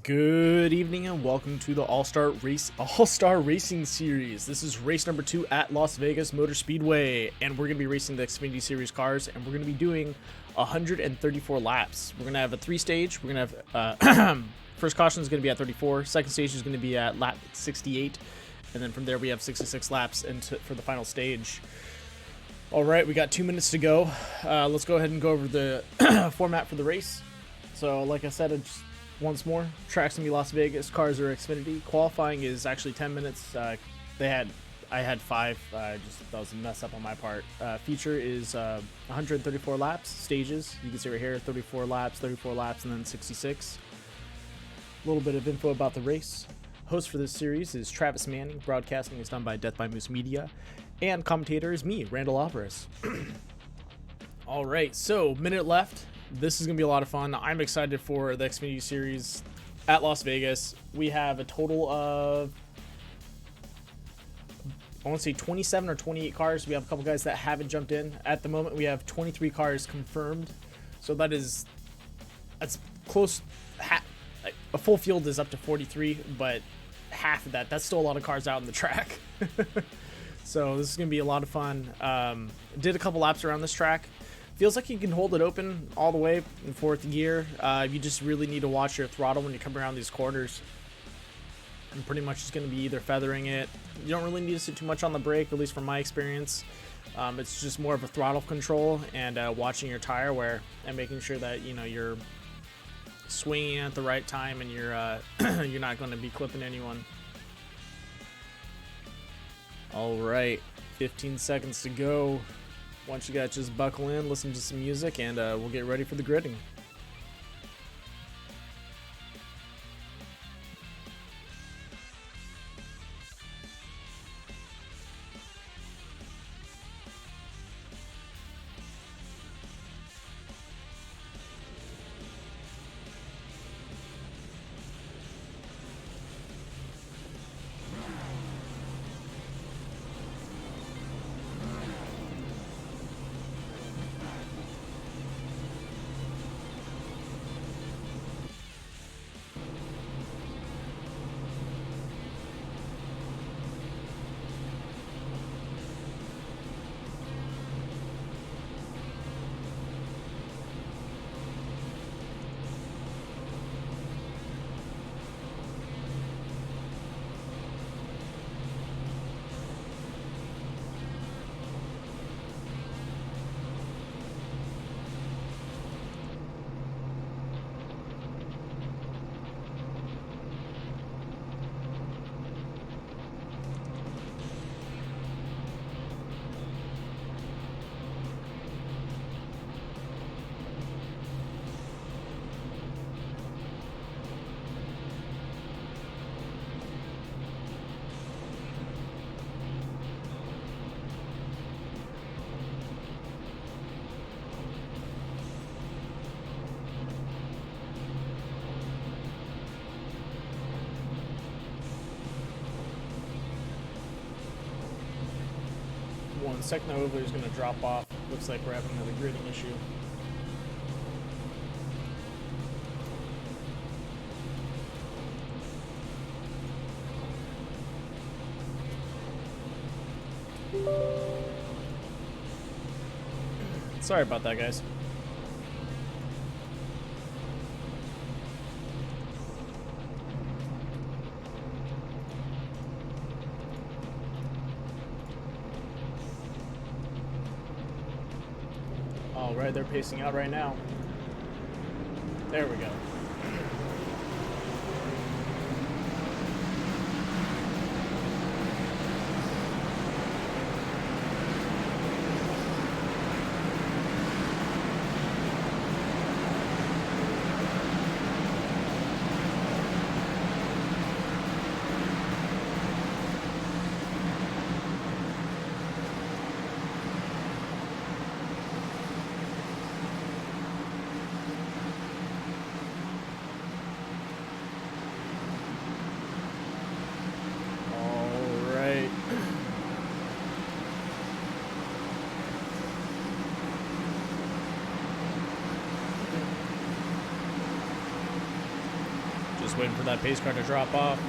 Good evening and welcome to the All-Star Racing Series. This is race number 2 at Las Vegas Motor Speedway, and we're going to be racing the Xfinity Series cars, and we're going to be doing 134 laps. We're going to have a 3-stage. We're going to have first caution is going to be at 34, second stage is going to be at lap 68, and then from there we have 66 laps for the final stage. All right, we got 2 minutes to go. Let's go ahead and go over the format for the race. So, like I said, once more, track's gonna be Las Vegas, cars are Xfinity. Qualifying is actually 10 minutes. I had 5. That was a mess up on my part. Feature is 134 laps, stages. You can see right here, 34 laps, and then 66. A little bit of info about the race. Host for this series is Travis Manning. Broadcasting is done by Death by Moose Media, and commentator is me, Randall Alvarez. All right, so minute left. This is going to be a lot of fun. I'm excited for the Xfinity Series at Las Vegas. We have a total of, I want to say 27 or 28 cars. We have a couple guys that haven't jumped in. At the moment, we have 23 cars confirmed. So that's close. A full field is up to 43, but half of that's still a lot of cars out in the track. So this is going to be a lot of fun. Did a couple laps around this track. Feels like you can hold it open all the way in fourth gear. You just really need to watch your throttle when you come around these corners. And pretty much it's going to be either feathering it. You don't really need to sit too much on the brake, at least from my experience. It's just more of a throttle control and watching your tire wear and making sure that you're swinging at the right time and you're you're not going to be clipping anyone. All right, 15 seconds to go. Once you guys just buckle in, listen to some music, and we'll get ready for the gridding. One second, the overlay is going to drop off. Looks like we're having another gridding issue. Sorry about that, guys. All right, they're pacing out right now. There we go. Just waiting for that pace car to drop off.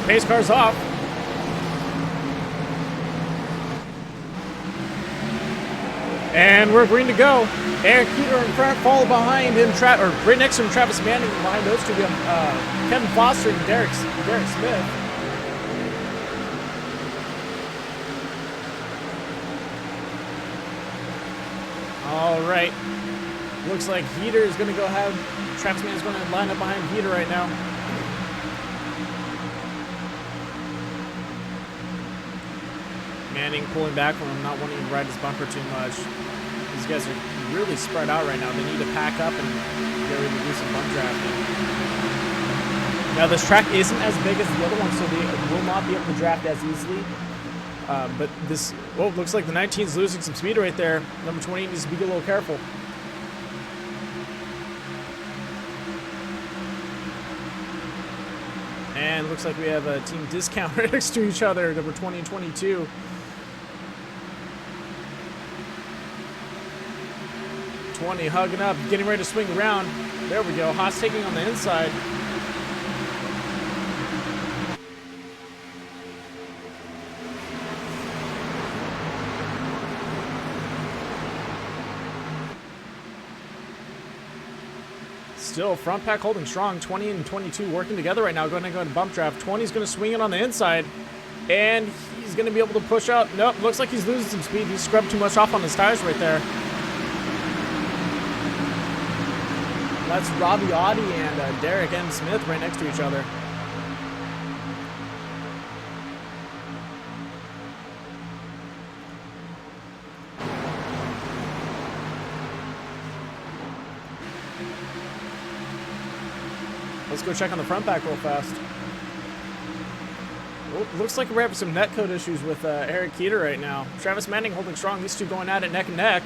Pace car's off. And we're green to go. Eric Keeter in front, followed behind him, or right next to him, Travis Manning. Behind those two, we have Kevin Foster and Derek Smith. All right. Looks like Heater is going to go have Travis Manning is going to line up behind Heater right now. Manning pulling back from him, not wanting to ride his bumper too much. These guys are really spread out right now. They need to pack up and get ready to do some bump drafting. Now this track isn't as big as the other one, so they will not be able to draft as easily. But this, looks like the 19 is losing some speed right there. Number 28 needs to be a little careful. And looks like we have a team discount right next to each other, number 20 and 22. Hugging up, getting ready to swing around. There we go. Haas taking on the inside. Still, front pack holding strong. 20 and 22 working together right now. Going to go and bump draft. 20's going to swing it on the inside. And he's going to be able to push out. Nope, looks like he's losing some speed. He scrubbed too much off on his tires right there. That's Robbie Audi and Derek M. Smith right next to each other. Let's go check on the front pack real fast. Oh, looks like we're having some netcode issues with Eric Keeter right now. Travis Manning holding strong. These two going at it neck and neck.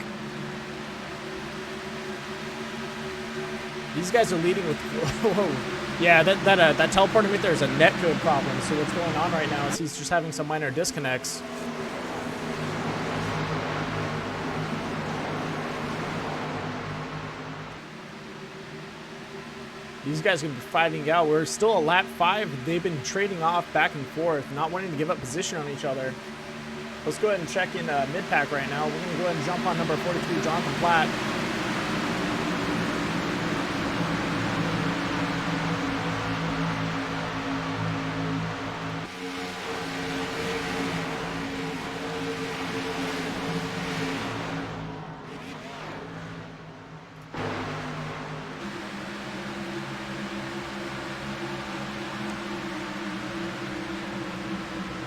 These guys are leading with, whoa. Yeah, that teleporting right there is a netcode problem. So what's going on right now is he's just having some minor disconnects. These guys are going to be fighting out. We're still a lap 5. They've been trading off back and forth, not wanting to give up position on each other. Let's go ahead and check in mid-pack right now. We're going to go ahead and jump on number 43, Jonathan Platt.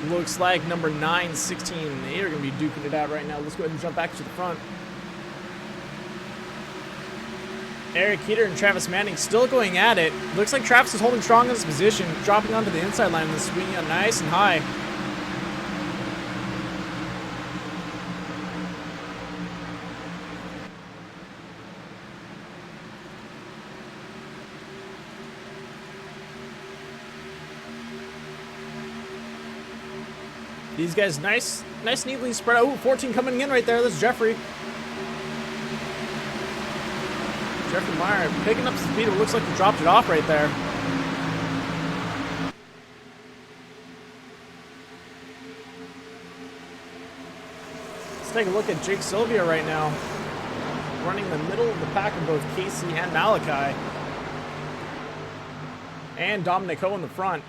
Looks like number 9, 16, and 8 are going to be duking it out right now. Let's go ahead and jump back to the front. Eric Keeter and Travis Manning still going at it. Looks like Travis is holding strong in his position, dropping onto the inside line and swinging out nice and high. These guys, nice, neatly spread out. Ooh, 14 coming in right there. That's Jeffrey. Jeffrey Meyer picking up speed. It looks like he dropped it off right there. Let's take a look at Jake Sylvia right now. Running the middle of the pack of both Casey and Malachi. And Dominic Ho in the front.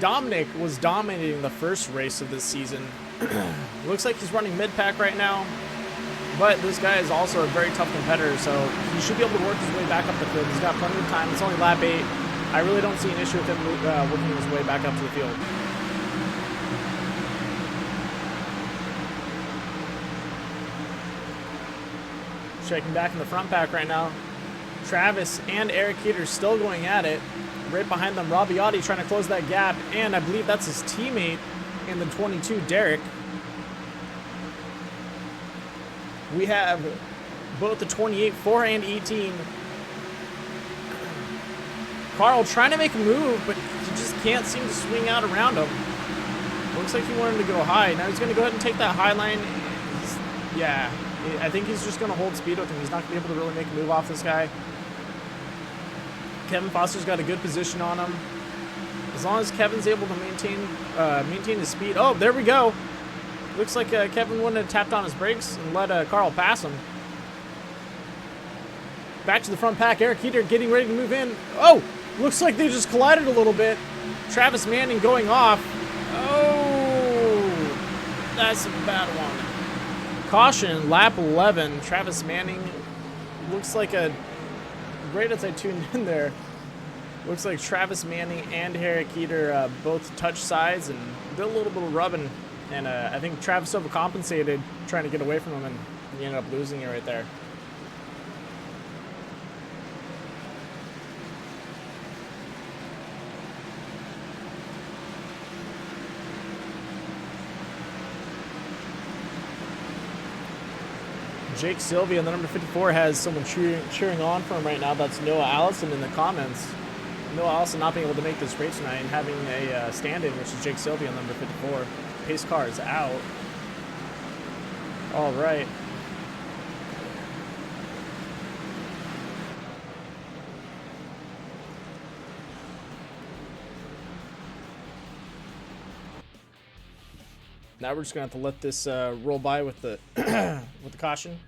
Dominic was dominating the first race of this season. Looks like he's running mid-pack right now, but this guy is also a very tough competitor, so he should be able to work his way back up the field. He's got plenty of time. It's only lap 8. I really don't see an issue with him working his way back up to the field. Checking back in the front pack right now. Travis and Eric Keeter still going at it. Right behind them, Rabiati trying to close that gap, and I believe that's his teammate in the 22, Derek. We have both the 28, 4 and 18. Carl trying to make a move, but he just can't seem to swing out around him. Looks like he wanted to go high. Now he's going to go ahead and take that high line. Yeah, I think he's just going to hold speed with him. He's not going to be able to really make a move off this guy. Kevin Foster's got a good position on him. As long as Kevin's able to maintain his speed. Oh, there we go. Looks like Kevin wouldn't have tapped on his brakes and let Carl pass him. Back to the front pack. Eric Heater getting ready to move in. Oh, looks like they just collided a little bit. Travis Manning going off. Oh, that's a bad one. Caution, lap 11. Travis Manning looks like right as I tuned in there, looks like Travis Manning and Eric Heater both touched sides and did a little bit of rubbing. And I think Travis overcompensated trying to get away from him, and he ended up losing it right there. Jake Sylvia, the number 54, has someone cheering on for him right now. That's Noah Allison in the comments. Noah Allison not being able to make this race tonight and having a stand-in, which is Jake Sylvia, number 54. Pace car is out. All right. Now we're just gonna have to let this roll by with the with the caution.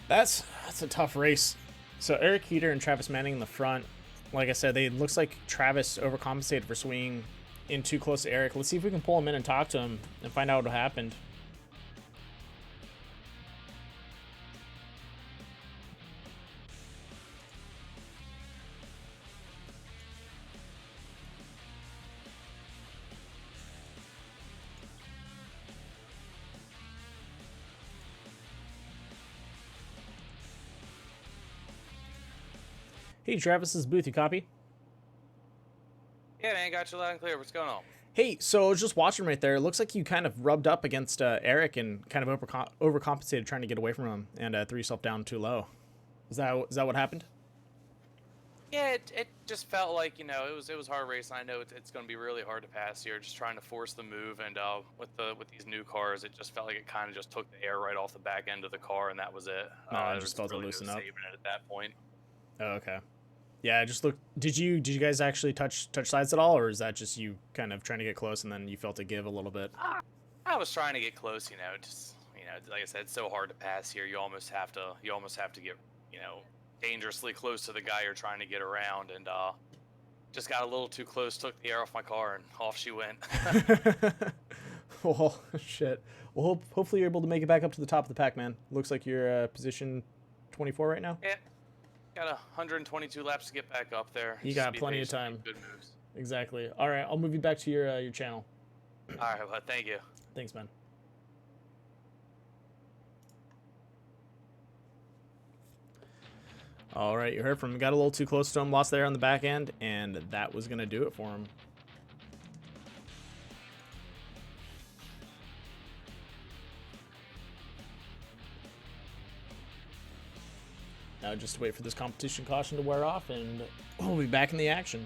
That's a tough race. So Eric Heater and Travis Manning in the front. Like I said, it looks like Travis overcompensated for swinging in too close to Eric. Let's see if we can pull him in and talk to him and find out what happened. Hey, Travis, this is Booth. You copy? Yeah, man, got you loud and clear. What's going on? Hey, so I was just watching right there. It looks like you kind of rubbed up against Eric and kind of overcompensated trying to get away from him and threw yourself down too low. Is that what happened? Yeah, it just felt like, you know, it was hard racing. I know it's going to be really hard to pass here, just trying to force the move. And with these new cars, it just felt like it kind of just took the air right off the back end of the car, and that was it. I just felt really to loosen up. Saving it at that point. Oh, okay. Yeah, just look. Did you guys actually touch sides at all, or is that just you kind of trying to get close and then you felt it give a little bit? I was trying to get close, you know, just, you know, like I said, it's so hard to pass here. You almost have to get, you know, dangerously close to the guy you're trying to get around, and just got a little too close, took the air off my car, and off she went. Well, shit. Well, hopefully you're able to make it back up to the top of the pack, man. Looks like you're position 24 right now. Yeah. Got 122 laps to get back up there. You got plenty of time. Good moves. Exactly. All right, I'll move you back to your channel. All right, well, thank you. Thanks, man. All right, you heard from him. Got a little too close to him, lost there on the back end, and that was going to do it for him. Now just wait for this competition caution to wear off, and we'll be back in the action.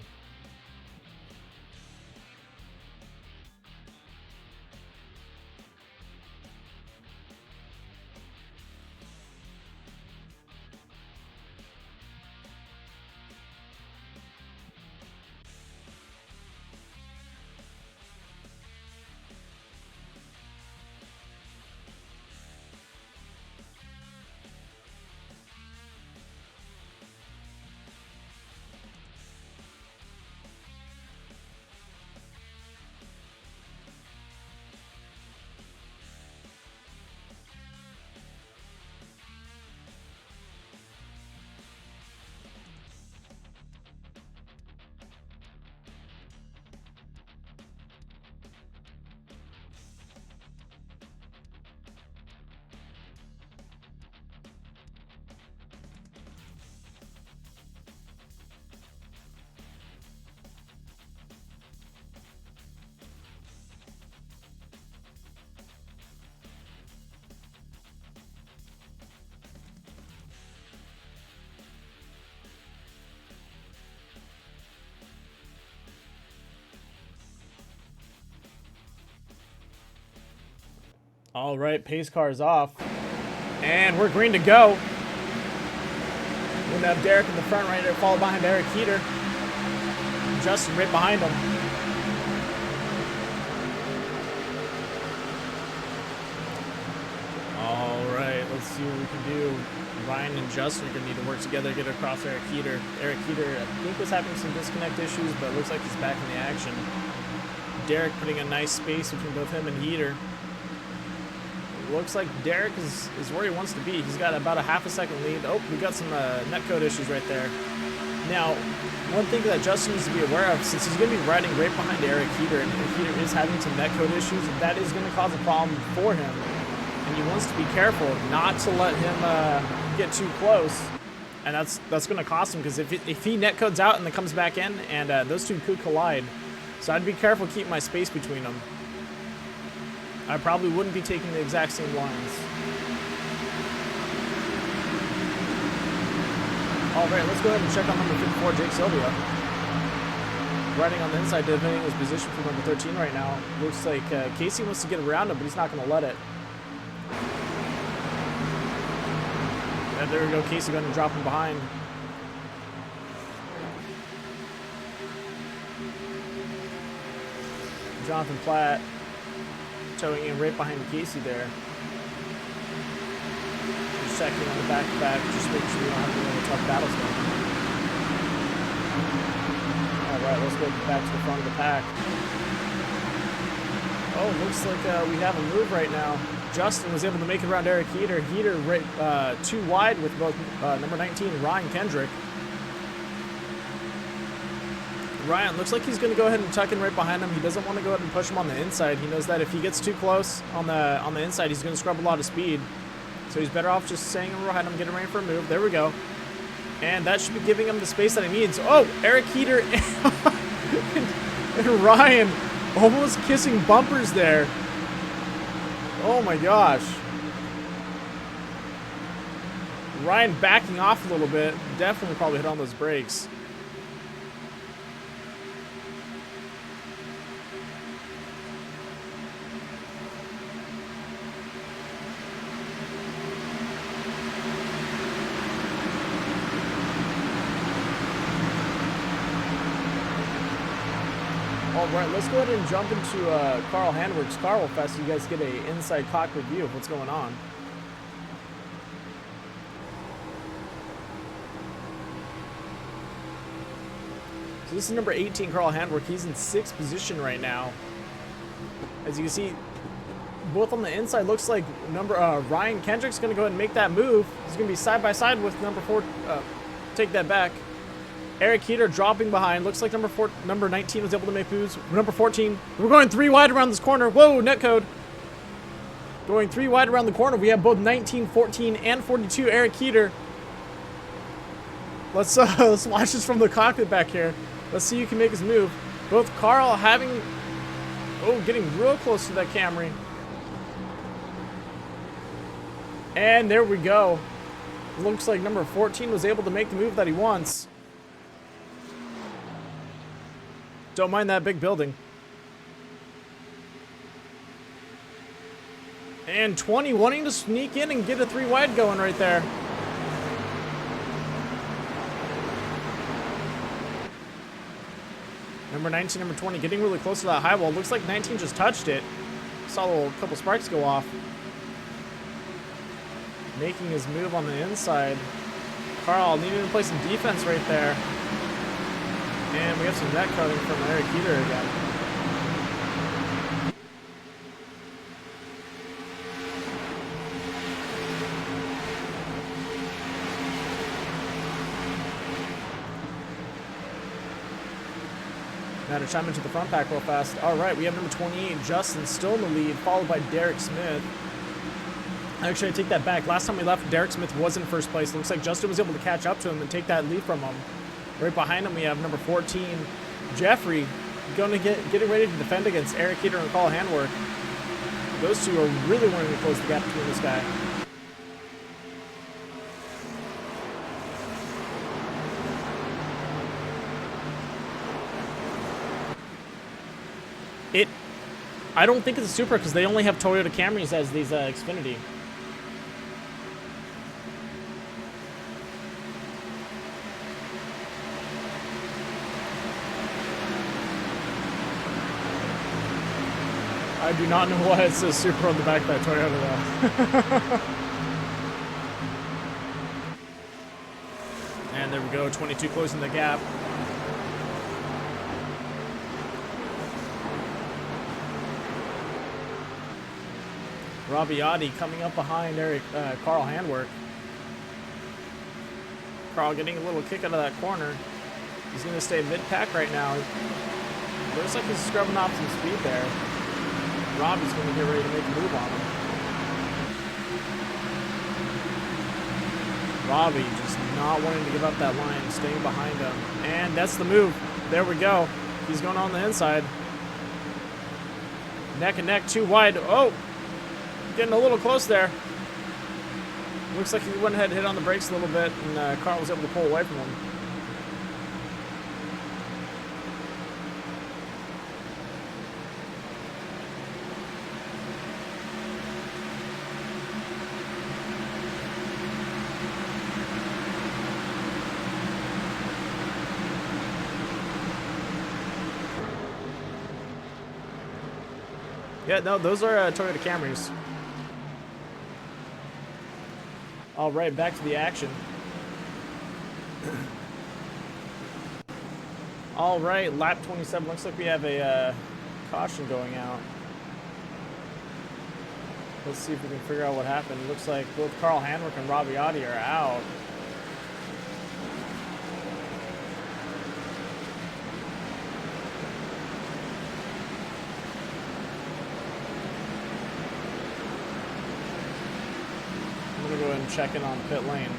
All right, pace car is off. And we're green to go. We're gonna have Derek in the front right there, followed behind Eric Heater. Justin right behind him. All right, let's see what we can do. Ryan and Justin are gonna need to work together to get across Eric Heater. Eric Heater, I think, was having some disconnect issues, but it looks like he's back in the action. Derek putting a nice space between both him and Heater. Looks like Derek is where he wants to be. He's got about a half a second lead. Oh, we got some netcode issues right there. Now, one thing that Justin needs to be aware of, since he's going to be riding right behind Eric Heater, and Heater is having some netcode issues, that is going to cause a problem for him. And he wants to be careful not to let him get too close. And that's going to cost him, because if he netcodes out and then comes back in, and those two could collide. So I'd be careful keeping my space between them. I probably wouldn't be taking the exact same lines. All right, let's go ahead and check on number 54, Jake Sylvia. Riding on the inside, defending his position for number 13 right now. Looks like Casey wants to get around him, but he's not going to let it. And there we go, Casey going to drop him behind. Jonathan Platt towing in right behind Casey there. Just checking on the back-to-back, just making sure we don't have any other tough battles going on. Alright, let's go back to the front of the pack. Oh, looks like we have a move right now. Justin was able to make it around Eric Heater. Heater right, too wide with both number 19, Ryan Kendrick. Ryan looks like he's going to go ahead and tuck in right behind him. He doesn't want to go ahead and push him on the inside. He knows that if he gets too close on the inside, he's going to scrub a lot of speed. So he's better off just staying behind him, getting ready for a move. There we go. And that should be giving him the space that he needs. Oh, Eric Heater and Ryan almost kissing bumpers there. Oh my gosh. Ryan backing off a little bit. Definitely probably hit on those brakes. All right, let's go ahead and jump into Carl Handwerk's Carl Fest so you guys get an inside cockpit view of what's going on. So this is number 18, Carl Handwerk. He's in 6th position right now. As you can see, both on the inside, looks like Ryan Kendrick's going to go ahead and make that move. He's going to be side by side with number 4. Take that back. Eric Heater dropping behind. Looks like number 19 was able to make moves. Number 14. We're going 3 wide around this corner. Whoa, netcode. Going 3 wide around the corner. We have both 19, 14, and 42. Eric Heater. Let's watch this from the cockpit back here. Let's see who can make his move. Both Carl having... Oh, getting real close to that Camry. And there we go. Looks like number 14 was able to make the move that he wants. Don't mind that big building. And 20 wanting to sneak in and get a 3 wide going right there. Number 19, number 20 getting really close to that high wall. Looks like 19 just touched it. Saw a couple sparks go off. Making his move on the inside. Carl needing to play some defense right there. And we have some net cutting from Eric Heater again. Now to chime into the front pack real fast. All right, we have number 28, Justin, still in the lead, followed by Derek Smith. Actually, I take that back. Last time we left, Derek Smith was in first place. Looks like Justin was able to catch up to him and take that lead from him. Right behind him, we have number 14, Jeffrey, going to getting ready to defend against Eric Heater and Carl Handwerk. Those two are really wanting to close the gap between this guy. I don't think it's a Supra because they only have Toyota Camrys as these Xfinity. I do not know why it says Supra on the back of that Toyota though. And there we go, 22 closing the gap. Rabiati coming up behind Carl Handwerk. Carl getting a little kick out of that corner. He's going to stay mid-pack right now. Looks like he's scrubbing off some speed there. Robbie's going to get ready to make a move on him. Robbie just not wanting to give up that line, staying behind him. And that's the move. There we go. He's going on the inside. Neck and neck, too wide. Oh! Getting a little close there. Looks like he went ahead and hit on the brakes a little bit, and Carl was able to pull away from him. Yeah, no, those are Toyota Camrys. All right, back to the action. All right, lap 27. Looks like we have a caution going out. Let's see if we can figure out what happened. Looks like both Carl Handwerk and Rabiati are out. I'm gonna go ahead and check in on pit lane.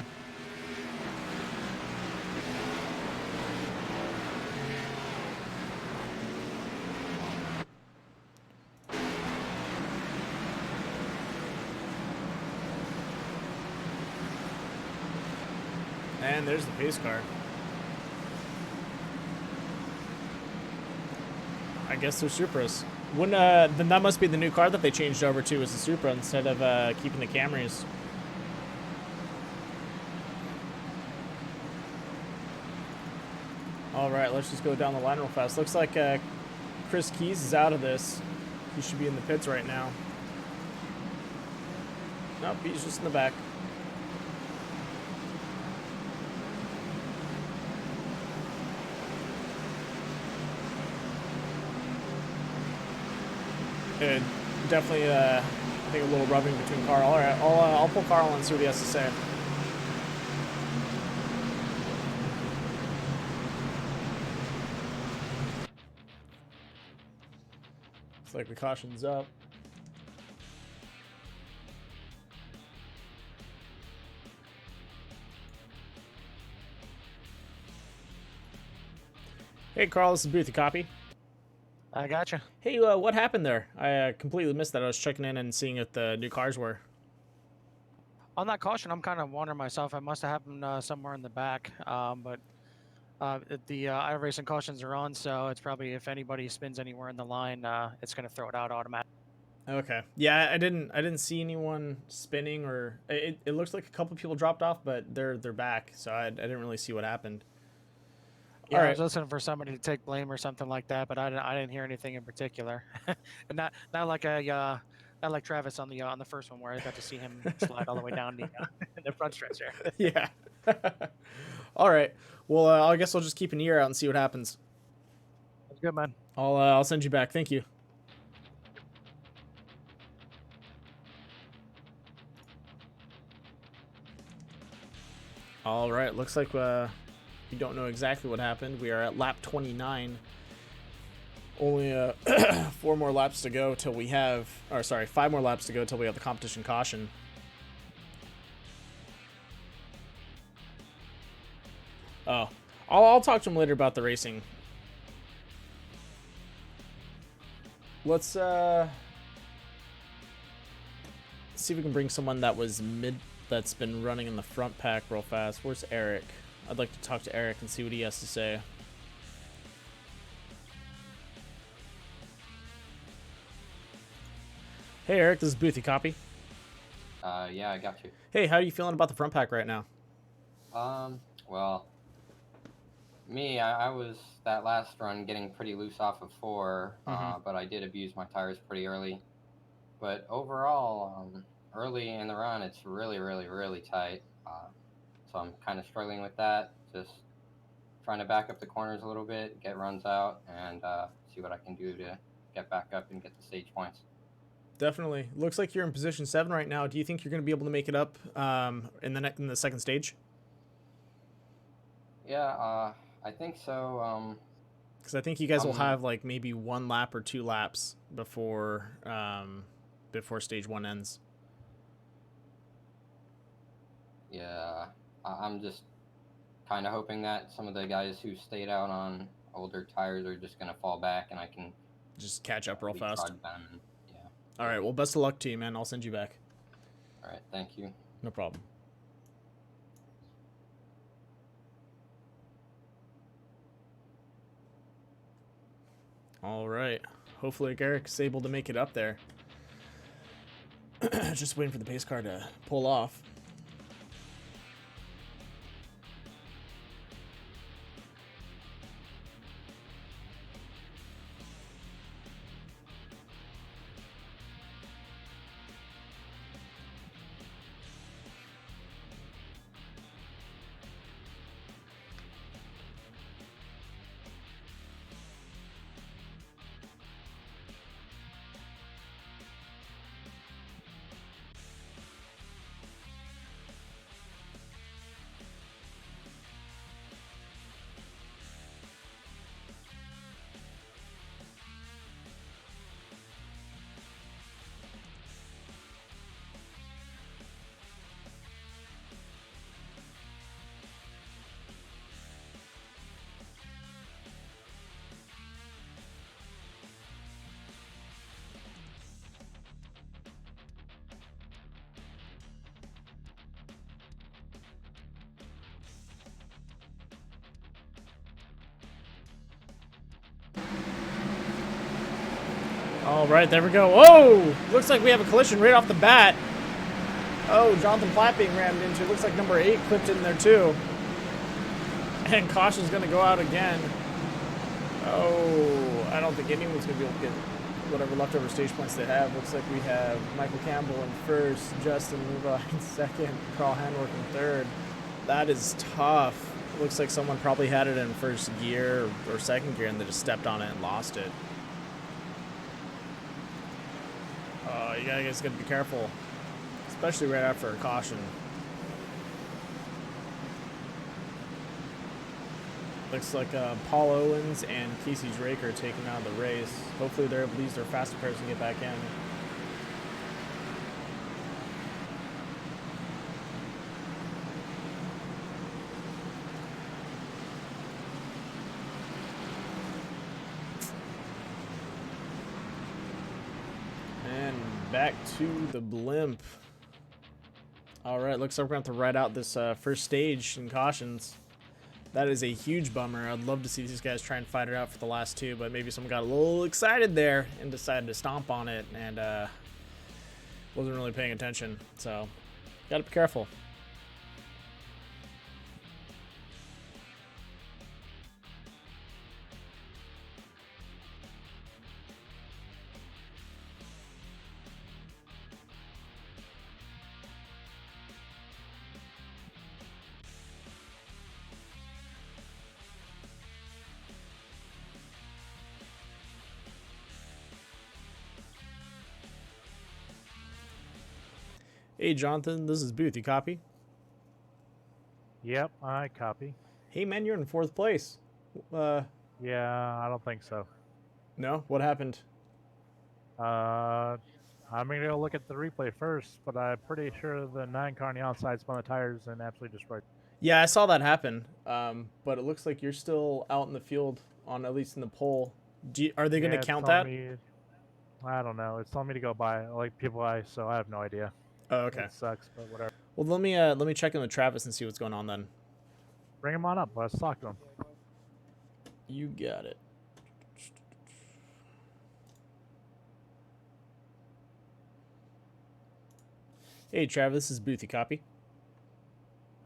And there's the pace car. I guess they're Supras. When then that must be the new car that they changed over to is the Supra instead of keeping the Camrys. All right, let's just go down the line real fast. Looks like Chris Keys is out of this. He should be in the pits right now. Nope, he's just in the back. Good. Definitely, I think a little rubbing between Carl. All right, I'll pull Carl and see what he has to say. Looks like the caution's up. Hey, Carl, this is Booth. You copy? I gotcha. Hey, what happened there? I completely missed that. I was checking in and seeing if the new cars were. On that caution, I'm kind of wondering myself. It must have happened somewhere in the back. But the iRacing cautions are on, so it's probably if anybody spins anywhere in the line, it's going to throw it out automatically. Okay. Yeah, I didn't see anyone spinning, or it looks like a couple people dropped off, but they're back, so I didn't really see what happened. Yeah, All I right. was listening for somebody to take blame or something like that, but I didn't hear anything in particular. And not like not like Travis on the first one where I got to see him slide all the way down the front stretch there. Yeah. All right. Well, I guess I'll just keep an ear out and see what happens. That's good, man. I'll send you back. Thank you. All right. Looks like we don't know exactly what happened. We are at lap 29. Only 4 more laps to go till we have, or sorry, 5 more laps to go till we have the competition caution. Oh, I'll talk to him later about the racing. Let's see if we can bring someone that was that's been running in the front pack real fast. Where's Eric? I'd like to talk to Eric and see what he has to say. Hey, Eric, this is Booth. You copy? Yeah, I got you. Hey, how are you feeling about the front pack right now? Well, I was that last run getting pretty loose off of 4, but I did abuse my tires pretty early. But overall, early in the run, it's really, really, really tight. So I'm kind of struggling with that. Just trying to back up the corners a little bit, get runs out, and see what I can do to get back up and get the stage points. Definitely. Looks like you're in position 7 right now. Do you think you're going to be able to make it up in the second stage? Yeah, I think so. Because I think you guys will have like maybe 1 lap or 2 laps before stage 1 ends. Yeah, I'm just kind of hoping that some of the guys who stayed out on older tires are just going to fall back and I can just catch up real fast. them. Yeah. All right. Well, best of luck to you, man. I'll send you back. All right. Thank you. No problem. All right. Hopefully Eric's able to make it up there. Just waiting for the pace car to pull off. All right, there we go. Whoa! Looks like we have a collision right off the bat. Oh, Jonathan Platt being rammed into. Looks like number 8 clipped in there too. And caution's going to go out again. Oh, I don't think anyone's going to be able to get whatever leftover stage points they have. Looks like we have Michael Campbell in first, Justin Luba in second, Carl Hanworth in third. That is tough. Looks like someone probably had it in first gear or second gear and they just stepped on it and lost it. You guys gotta be careful, especially right after a caution. Looks like Paul Owens and Casey Drake are taking out of the race. Hopefully they're able to use their fastest cars and get back in. And back to the blimp. All right, looks like we're going to have to ride out this first stage in cautions. That is a huge bummer. I'd love to see these guys try and fight it out for the last 2, but maybe someone got a little excited there and decided to stomp on it and wasn't really paying attention. So, got to be careful. Hey, Jonathan, this is Booth. You copy? Yep, I copy. Hey, man, you're in 4th place. Yeah, I don't think so. No? What happened? I'm gonna go look at the replay first, but I'm pretty sure the 9 car on the outside spun the tires and absolutely destroyed. Yeah, I saw that happen. But it looks like you're still out in the field, on at least in the pole. Are they going to count that? I don't know. It's telling me to go by like people so I have no idea. Oh, okay. It sucks, but whatever. Well, let me check in with Travis and see what's going on then. Bring him on up. Let's talk to him. You got it. Hey, Travis, this is Booth. You copy?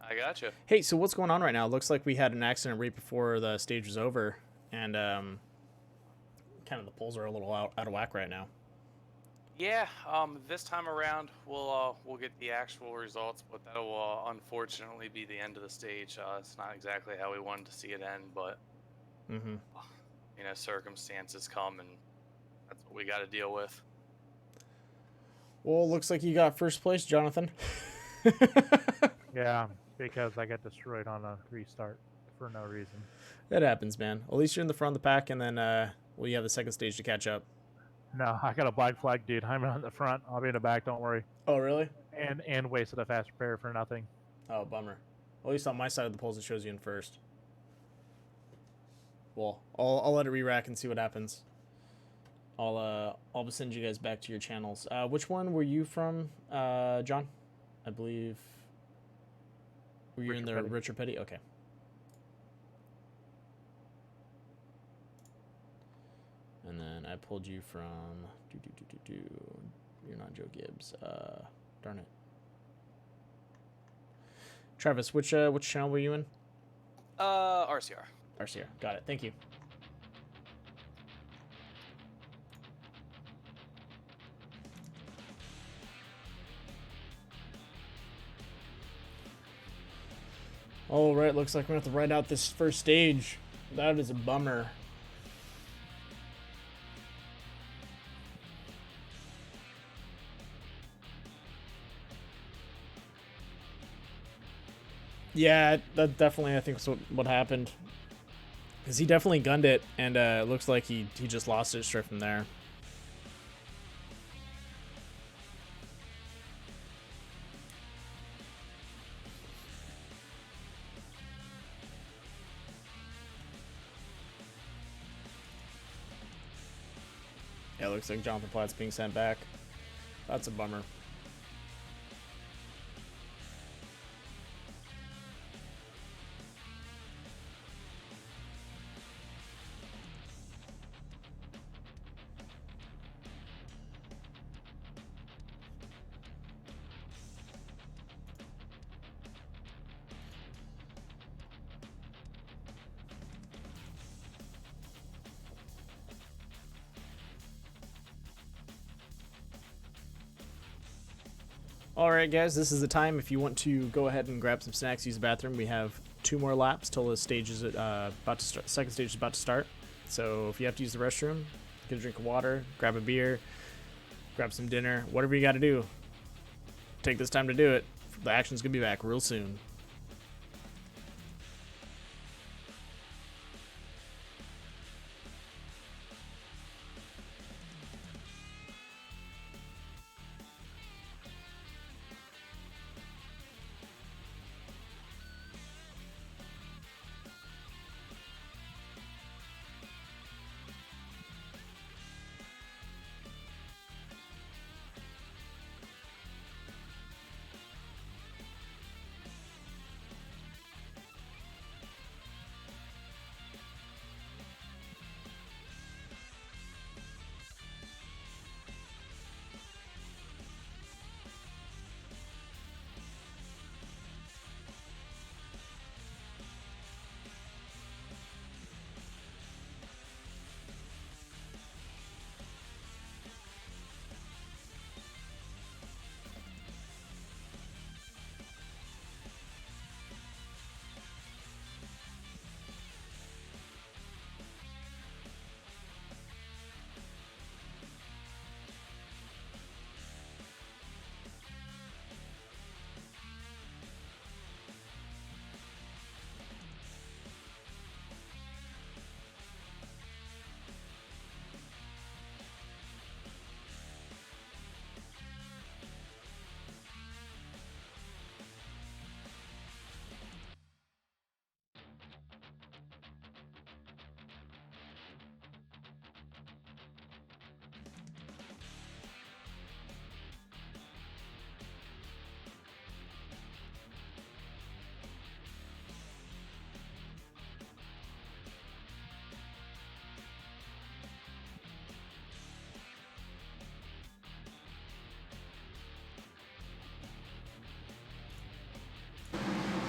I got you. Hey, so what's going on right now? It looks like we had an accident right before the stage was over, and kind of the polls are a little out of whack right now. Yeah. This time around, we'll get the actual results, but that'll unfortunately be the end of the stage. It's not exactly how we wanted to see it end, but Mm-hmm. you know, circumstances come, and that's what we got to deal with. Well, looks like you got first place, Jonathan. Yeah, because I got destroyed on a restart for no reason. That happens, man. At least you're in the front of the pack, and then well, you have the second stage to catch up. No, I got a black flag, dude. I'm on the front. I'll be in the back. Don't worry. Oh, really? And wasted a fast repair for nothing. Oh, bummer. At least on my side of the polls, it shows you in first. Well, I'll let it re-rack and see what happens. I'll send you guys back to your channels. Which one were you from, John? I believe. Were you in the Richard Petty? Okay. And then I pulled you from. You're not Joe Gibbs. Darn it. Travis, which channel were you in? RCR. RCR. Got it. Thank you. All right, looks like we're gonna have to ride out this first stage. That is a bummer. Yeah, that definitely I think is what happened. Because he definitely gunned it, and it looks like he just lost it straight from there. Yeah, it looks like Jonathan Platt's being sent back. That's a bummer. Alright guys, this is the time if you want to go ahead and grab some snacks, use the bathroom. We have 2 more laps till the stage is about to start. Second stage is about to start. So if you have to use the restroom, get a drink of water, grab a beer, grab some dinner, whatever you got to do. Take this time to do it. The action's going to be back real soon.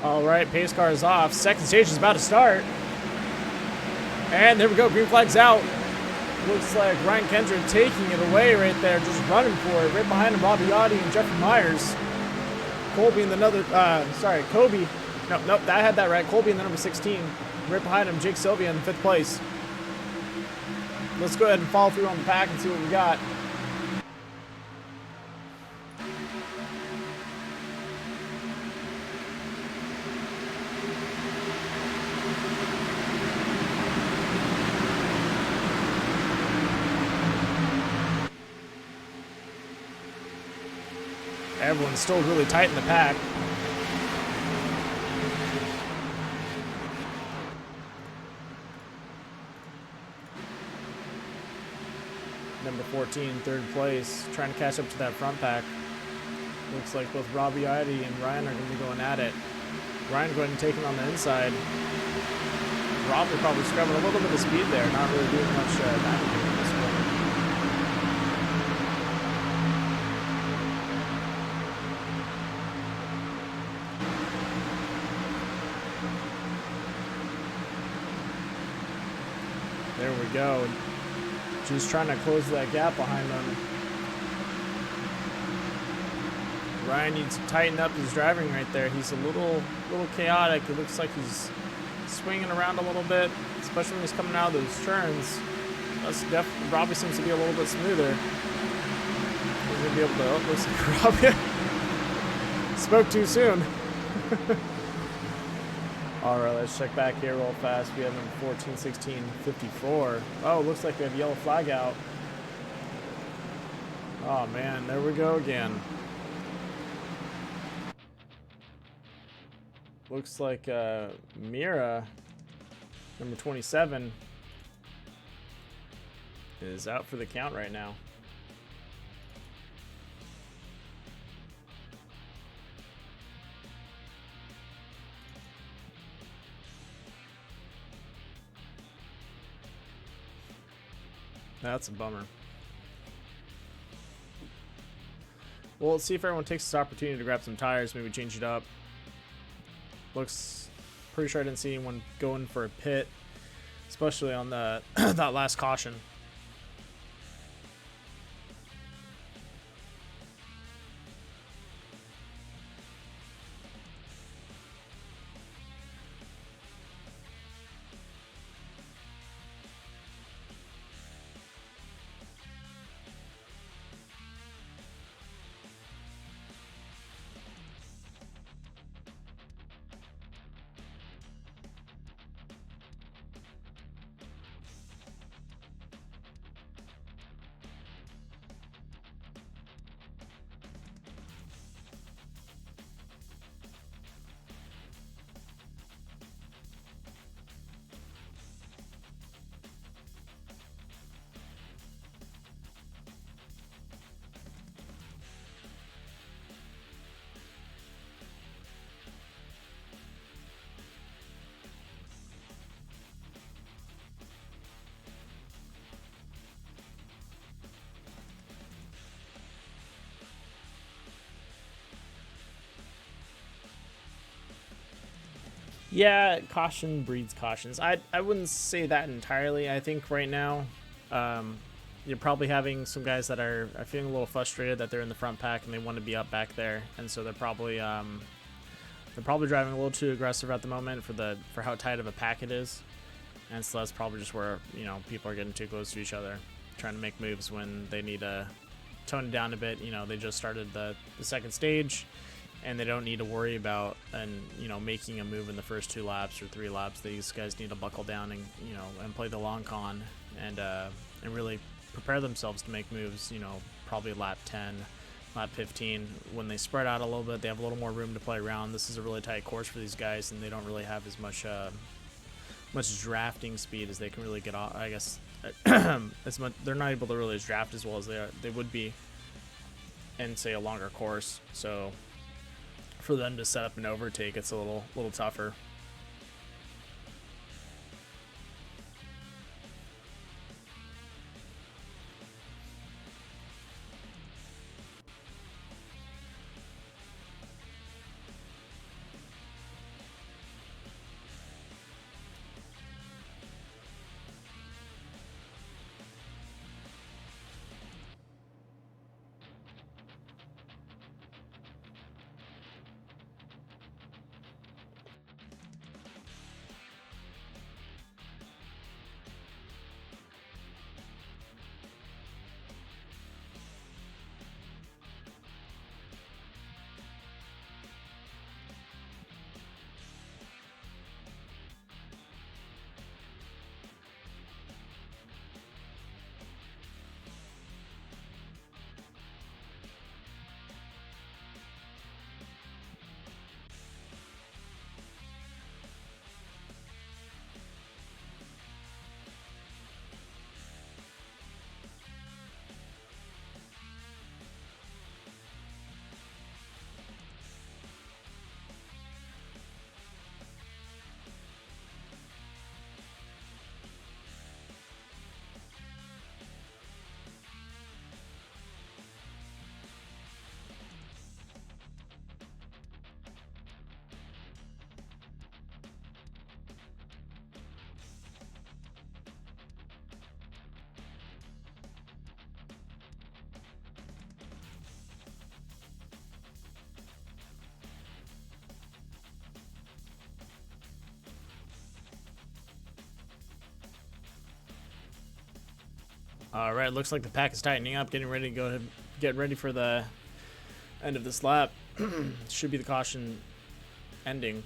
All right, pace car is off. Second stage is about to start. And there we go, green flag's out. Looks like Ryan Kendrick taking it away right there, just running for it. Right behind him, Robbie Gotti and Jeffrey Myers. Colby in the Kobe. Nope, I had that right. Colby in the number 16. Right behind him, Jake Sylvia in 5th place. Let's go ahead and follow through on the pack and see what we got. Everyone's still really tight in the pack. Number 14, 3rd place, trying to catch up to that front pack. Looks like both Robbie Idy and Ryan are going to be going at it. Ryan going to take him on the inside. Robbie probably scrubbing a little bit of speed there, not really doing much navigating in this one. There we go. Just trying to close that gap behind them. Ryan needs to tighten up his driving right there. He's a little chaotic. It looks like he's swinging around a little bit, especially when he's coming out of those turns. Robbie seems to be a little bit smoother. He's gonna be able to. Oh, looks like Robbie spoke too soon. All right, let's check back here real fast. We have number 14, 16, 54. Oh, looks like we have yellow flag out. Oh man, there we go again. Looks like Mira, number 27, is out for the count right now. That's a bummer. Well, let's see if everyone takes this opportunity to grab some tires, maybe change it up. Looks pretty sure I didn't see anyone going for a pit, especially on the that last caution. Yeah, caution breeds cautions. I wouldn't say that entirely. I think right now, you're probably having some guys that are feeling a little frustrated that they're in the front pack and they want to be up back there, and so they're probably driving a little too aggressive at the moment for how tight of a pack it is, and so that's probably just where people are getting too close to each other, trying to make moves when they need to tone it down a bit. They just started the second stage, and they don't need to worry about making a move in the first 2 laps or 3 laps. These guys need to buckle down and play the long con and really prepare themselves to make moves. Probably lap 10, lap 15. When they spread out a little bit, they have a little more room to play around. This is a really tight course for these guys, and they don't really have as much drafting speed as they can really get off. I guess they're not able to really draft as well as they would be in, say, a longer course. So for them to set up an overtake, it's a little tougher. All right, looks like the pack is tightening up, getting ready to go ahead, get ready for the end of this lap. Should be the caution ending.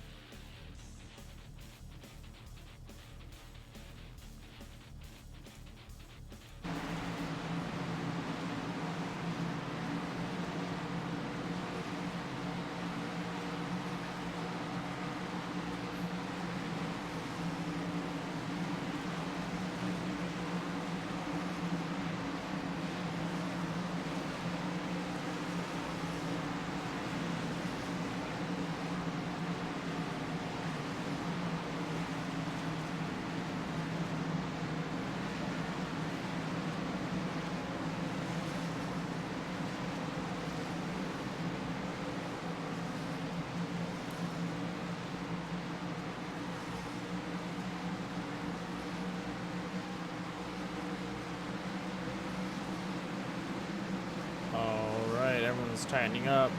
Everyone's tightening up.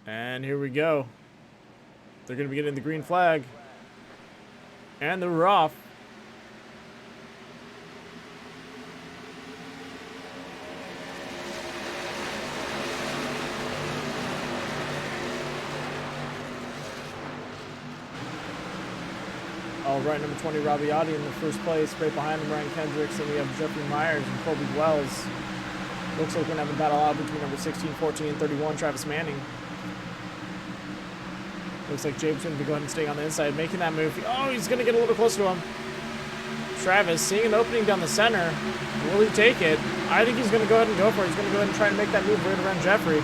And here we go. They're going to be getting the green flag. And they're off. All right, number 20, Rabiati in the first place. Right behind him, Ryan Kendricks. And we have Jeffrey Myers and Colby Wells. Looks like we're going to have a battle out between number 16, 14, and 31, Travis Manning. Looks like James going to be going and staying on the inside, making that move. Oh, he's going to get a little close to him. Travis seeing an opening down the center. Will he take it? I think he's going to go ahead and go for it. He's going to go ahead and try to make that move right around Jeffrey.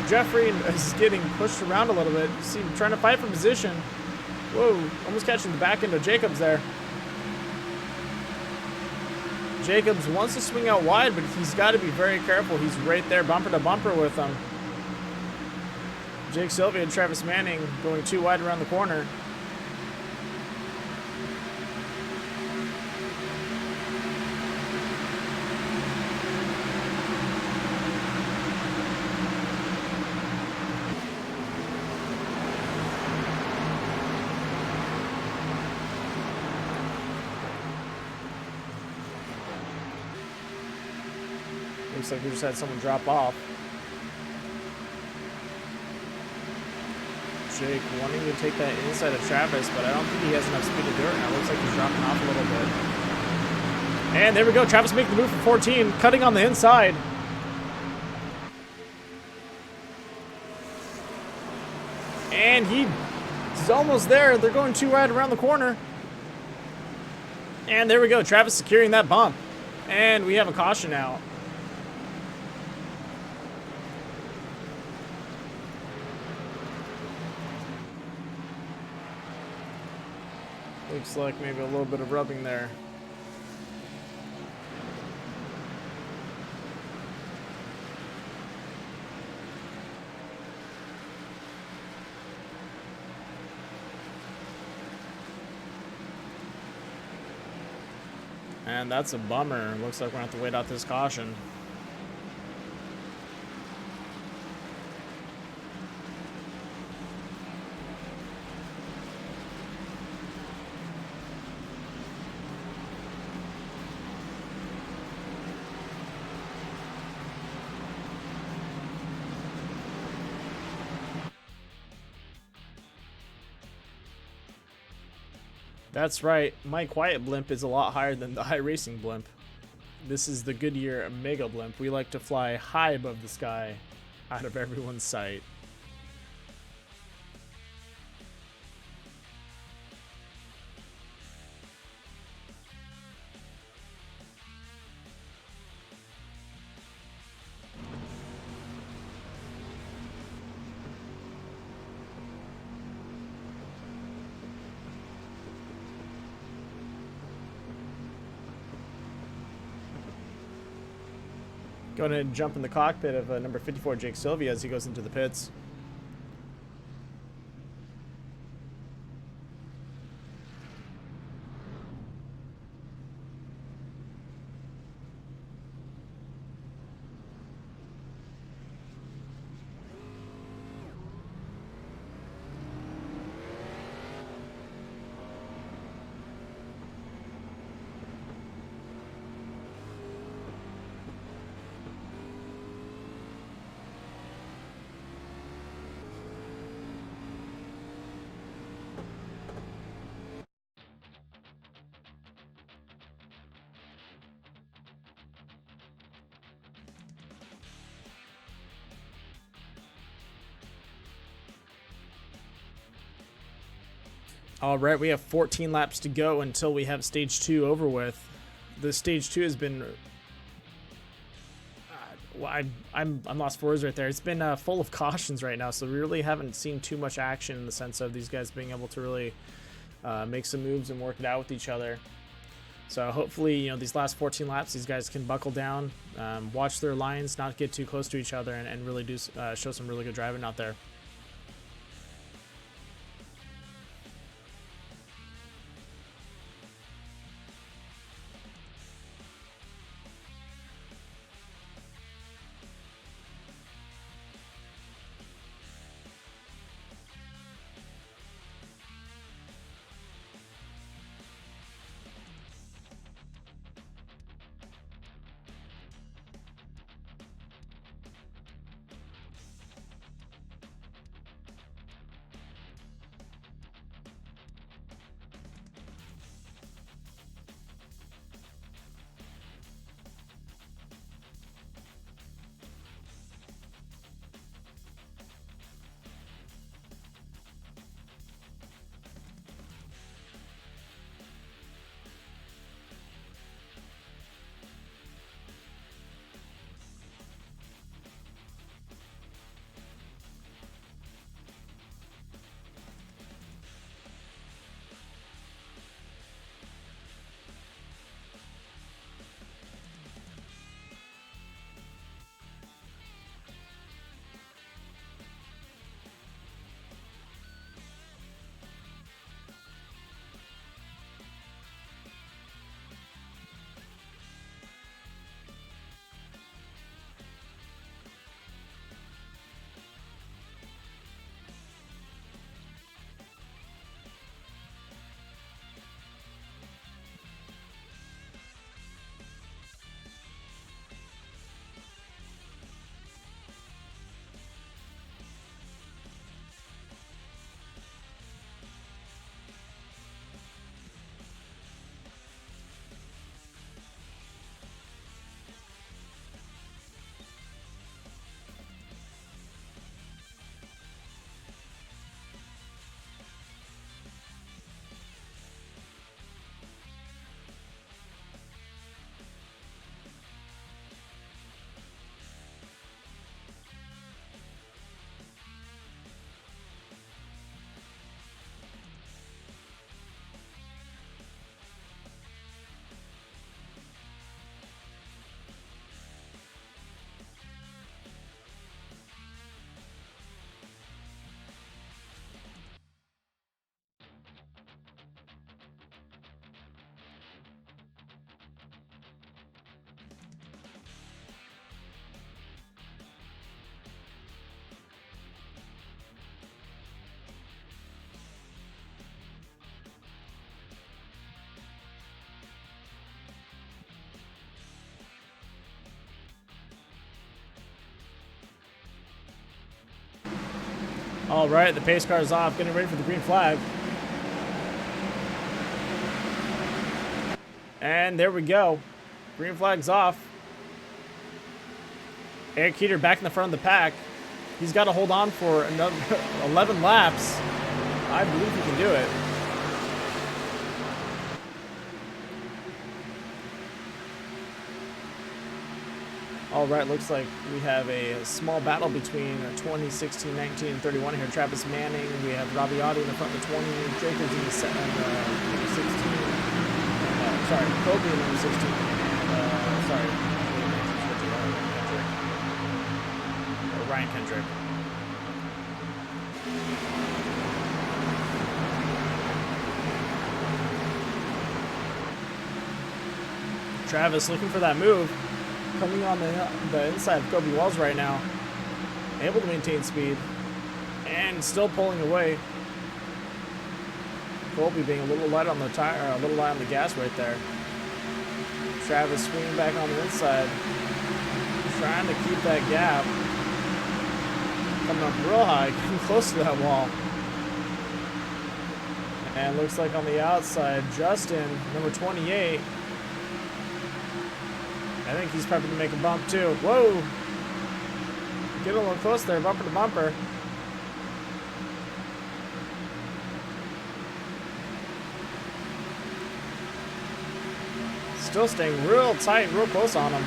Jeffrey is getting pushed around a little bit. You see him trying to fight for position. Whoa, almost catching the back end of Jacobs there. Jacobs wants to swing out wide, but he's got to be very careful. He's right there, bumper to bumper with him. Jake Sylvia and Travis Manning going too wide around the corner. Looks like we just had someone drop off. Jake wanting to take that inside of Travis, but I don't think he has enough speed to do it. Now looks like he's dropping off a little bit. And there we go. Travis making the move for 14, cutting on the inside. And he's almost there. They're going too wide around the corner. And there we go. Travis securing that bump. And we have a caution out. Looks like maybe a little bit of rubbing there. And that's a bummer. Looks like we're going to have to wait out this caution. That's right, my quiet blimp is a lot higher than the high racing blimp. This is the Goodyear Mega Blimp. We like to fly high above the sky, out of everyone's sight. Going ahead and jump in the cockpit of number 54, Jake Sylvia, as he goes into the pits. All right, we have 14 laps to go until we have stage 2 over with. The stage 2 has been well, I'm lost for words right there. It's been full of cautions right now, so we really haven't seen too much action in the sense of these guys being able to really make some moves and work it out with each other. So hopefully, you know, these last 14 laps, these guys can buckle down, watch their lines, not get too close to each other, and really do show some really good driving out there. All right, the pace car is off, getting ready for the green flag. And there we go. Green flag's off. Eric Keeter back in the front of the pack. He's got to hold on for another 11 laps. I believe he can do it. All right, looks like we have a small battle between 20, 16, 19, and 31 here. Travis Manning, we have Rabiati in the front of the 20, Jacobs in the 16. Sorry, Kobe in number 16. Sorry, Ryan Kendrick. Travis looking for that move. Coming on the inside of Kobe Walls right now. Able to maintain speed. And still pulling away. Colby being a little light on the tire, a little light on the gas right there. Travis swinging back on the inside. Trying to keep that gap. Coming up real high, getting close to that wall. And looks like on the outside, Justin, number 28. I think he's prepping to make a bump too. Whoa! Get a little close there, bumper to bumper. Still staying real tight, real close on him.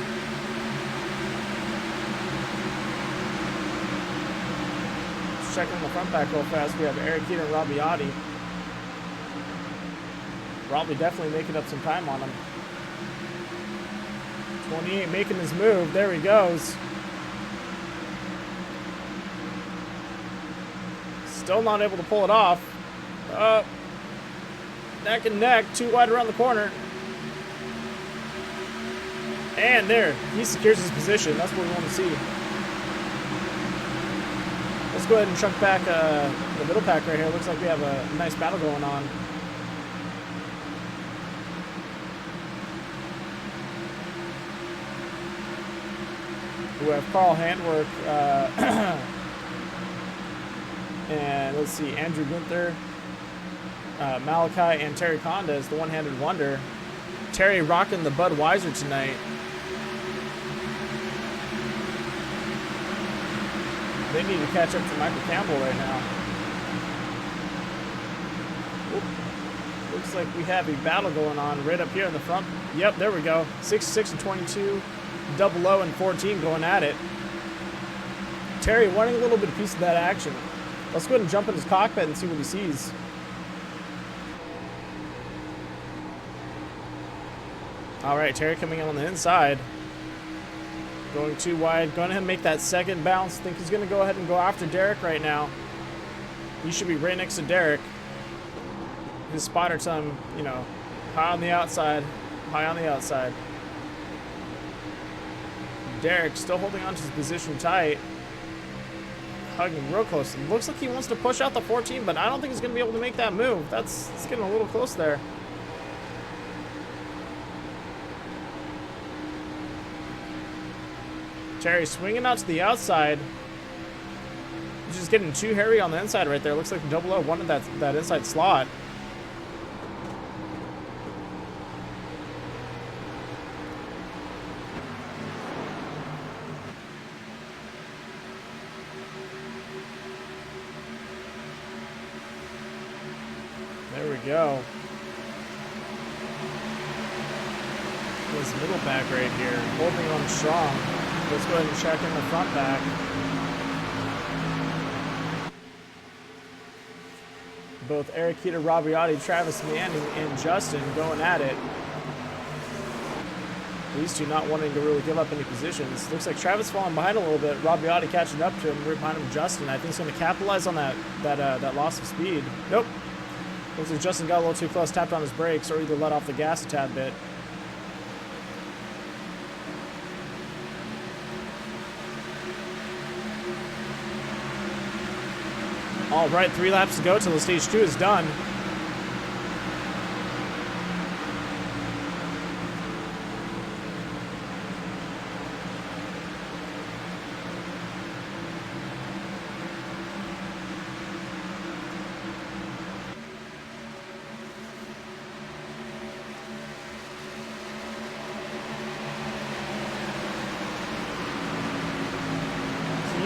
Just checking the front back real fast. We have Eric Keaton and Rabiotti. Robbie definitely making up some time on him. 28 making his move. There he goes. Still not able to pull it off. Neck and neck, too wide around the corner. And there, he secures his position. That's what we want to see. Let's go ahead and chunk back the middle pack right here. Looks like we have a nice battle going on. We have Carl Handwork, and let's see, Andrew Gunther, Malachi, and Terry Conda is the one-handed wonder. Terry rocking the Budweiser tonight. They need to catch up to Michael Campbell right now. Oop. Looks like we have a battle going on right up here in the front. Yep, there we go. 66 and 22. 00 and 14 going at it. Terry wanting a little bit of piece of that action. Let's go ahead and jump in his cockpit and see what he sees. All right, Terry coming in on the inside. Going too wide. Going to make that second bounce. Think he's going to go ahead and go after Derek right now. He should be right next to Derek. His spotter time, you know, high on the outside. High on the outside. Derek still holding on to his position tight. Hugging real close. It looks like he wants to push out the 14, but I don't think he's going to be able to make that move. It's getting a little close there. Terry swinging out to the outside. He's just getting too hairy on the inside right there. Looks like 00 wanted that inside slot. There we go. This middle back right here, holding on strong. Let's go ahead and check in the front back. Both Eric Keita, Rabiotti, Travis Manning, and Justin going at it. These two not wanting to really give up any positions. Looks like Travis falling behind a little bit. Rabiotti catching up to him. Right behind him, Justin. I think he's going to capitalize on that loss of speed. Nope. Looks like Justin got a little too close, tapped on his brakes, or either let off the gas a tad bit. All right, 3 laps to go till the stage 2 is done.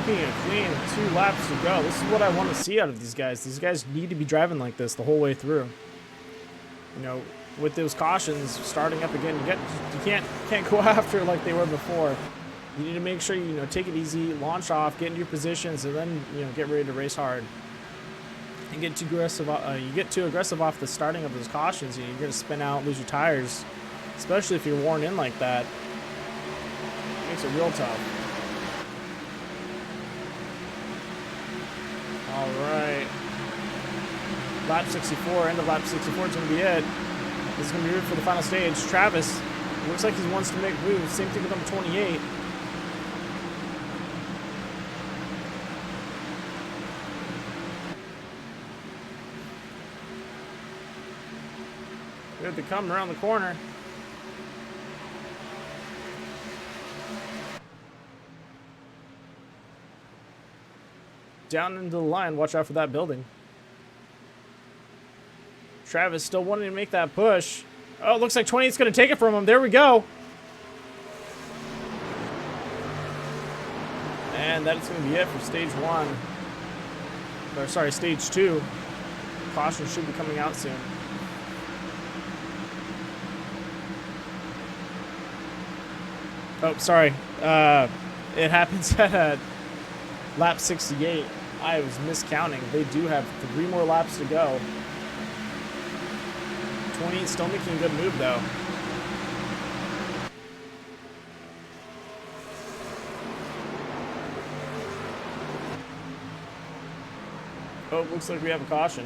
Keeping it clean, 2 laps to go. This is what I want to see out of these guys. These guys need to be driving like this the whole way through. You know, with those cautions starting up again, you can't go after like they were before. You need to make sure you take it easy, launch off, get into your positions, and then get ready to race hard. And get too aggressive. You get too aggressive off the starting of those cautions, you're going to spin out, lose your tires, especially if you're worn in like that. It makes it real tough. All right. Lap 64, end of lap 64 is going to be it. This is going to be it for the final stage. Travis, looks like he wants to make moves. Same thing with number 28. Good to come around the corner. Down into the line. Watch out for that building. Travis still wanting to make that push. Oh, it looks like 28's going to take it from him. There we go. And that's going to be it for stage 1. Or sorry, stage 2. Caution should be coming out soon. Oh, sorry. It happens at lap 68. I was miscounting. They do have 3 more laps to go. 20 still making a good move though. Oh, it looks like we have a caution.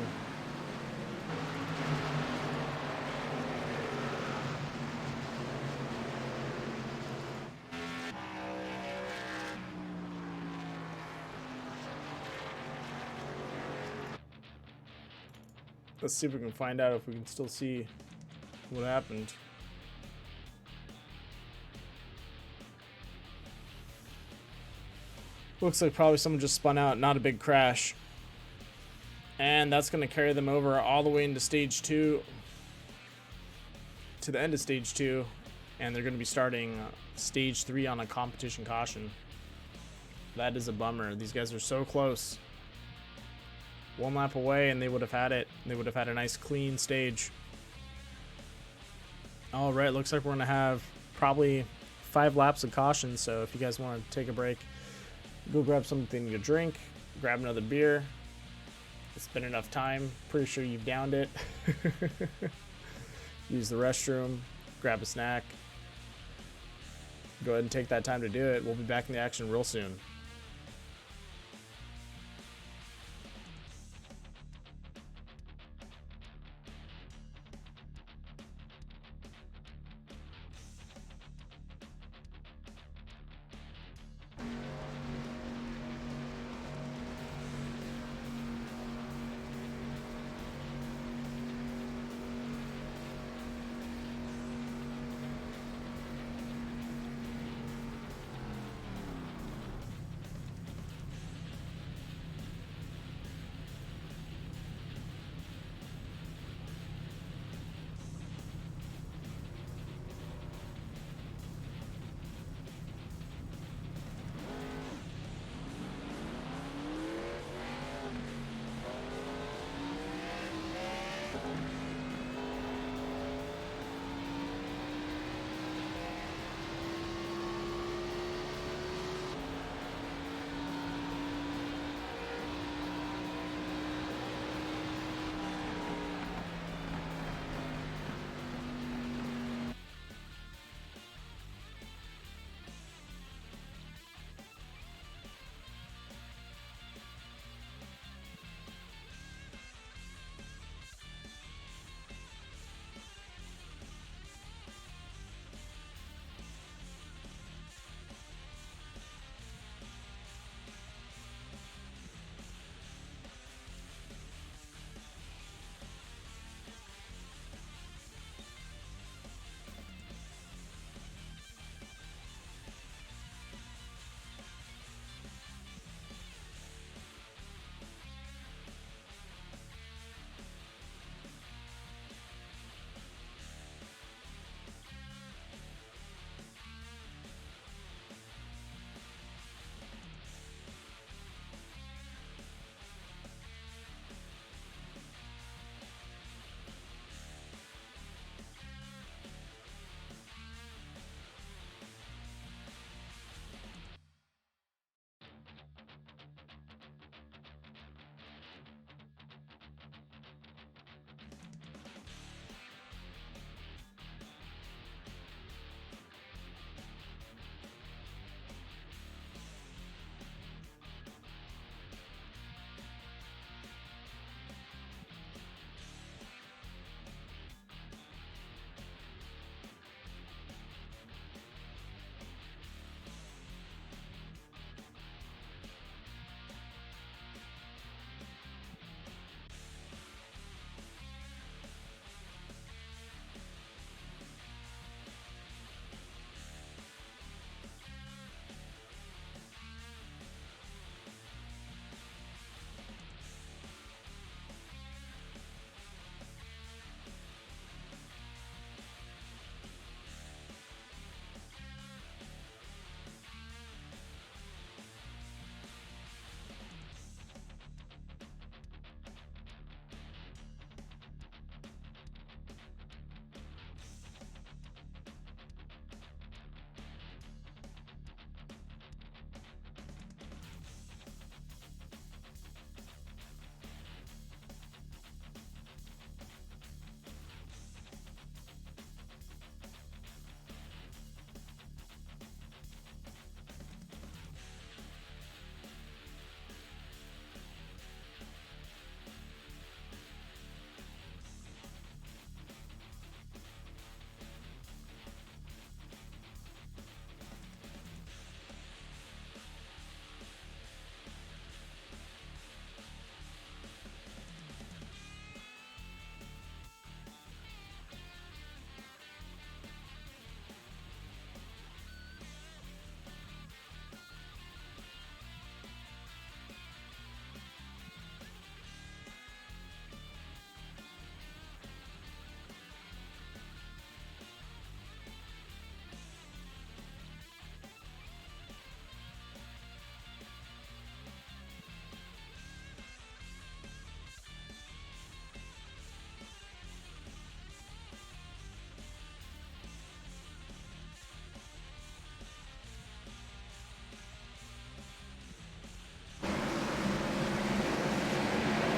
Let's see if we can find out if we can still see what happened. Looks like probably someone just spun out, not a big crash. And that's going to carry them over all the way into stage 2. To the end of stage 2. And they're going to be starting stage 3 on a competition caution. That is a bummer. These guys are so close. 1 lap away and they would have had it. They would have had a nice clean stage. All right, looks like we're going to have probably 5 laps of caution. So if you guys want to take a break, go grab something to drink, grab another beer. It's been enough time. Pretty sure you've downed it. Use the restroom, grab a snack. Go ahead and take that time to do it. We'll be back in the action real soon.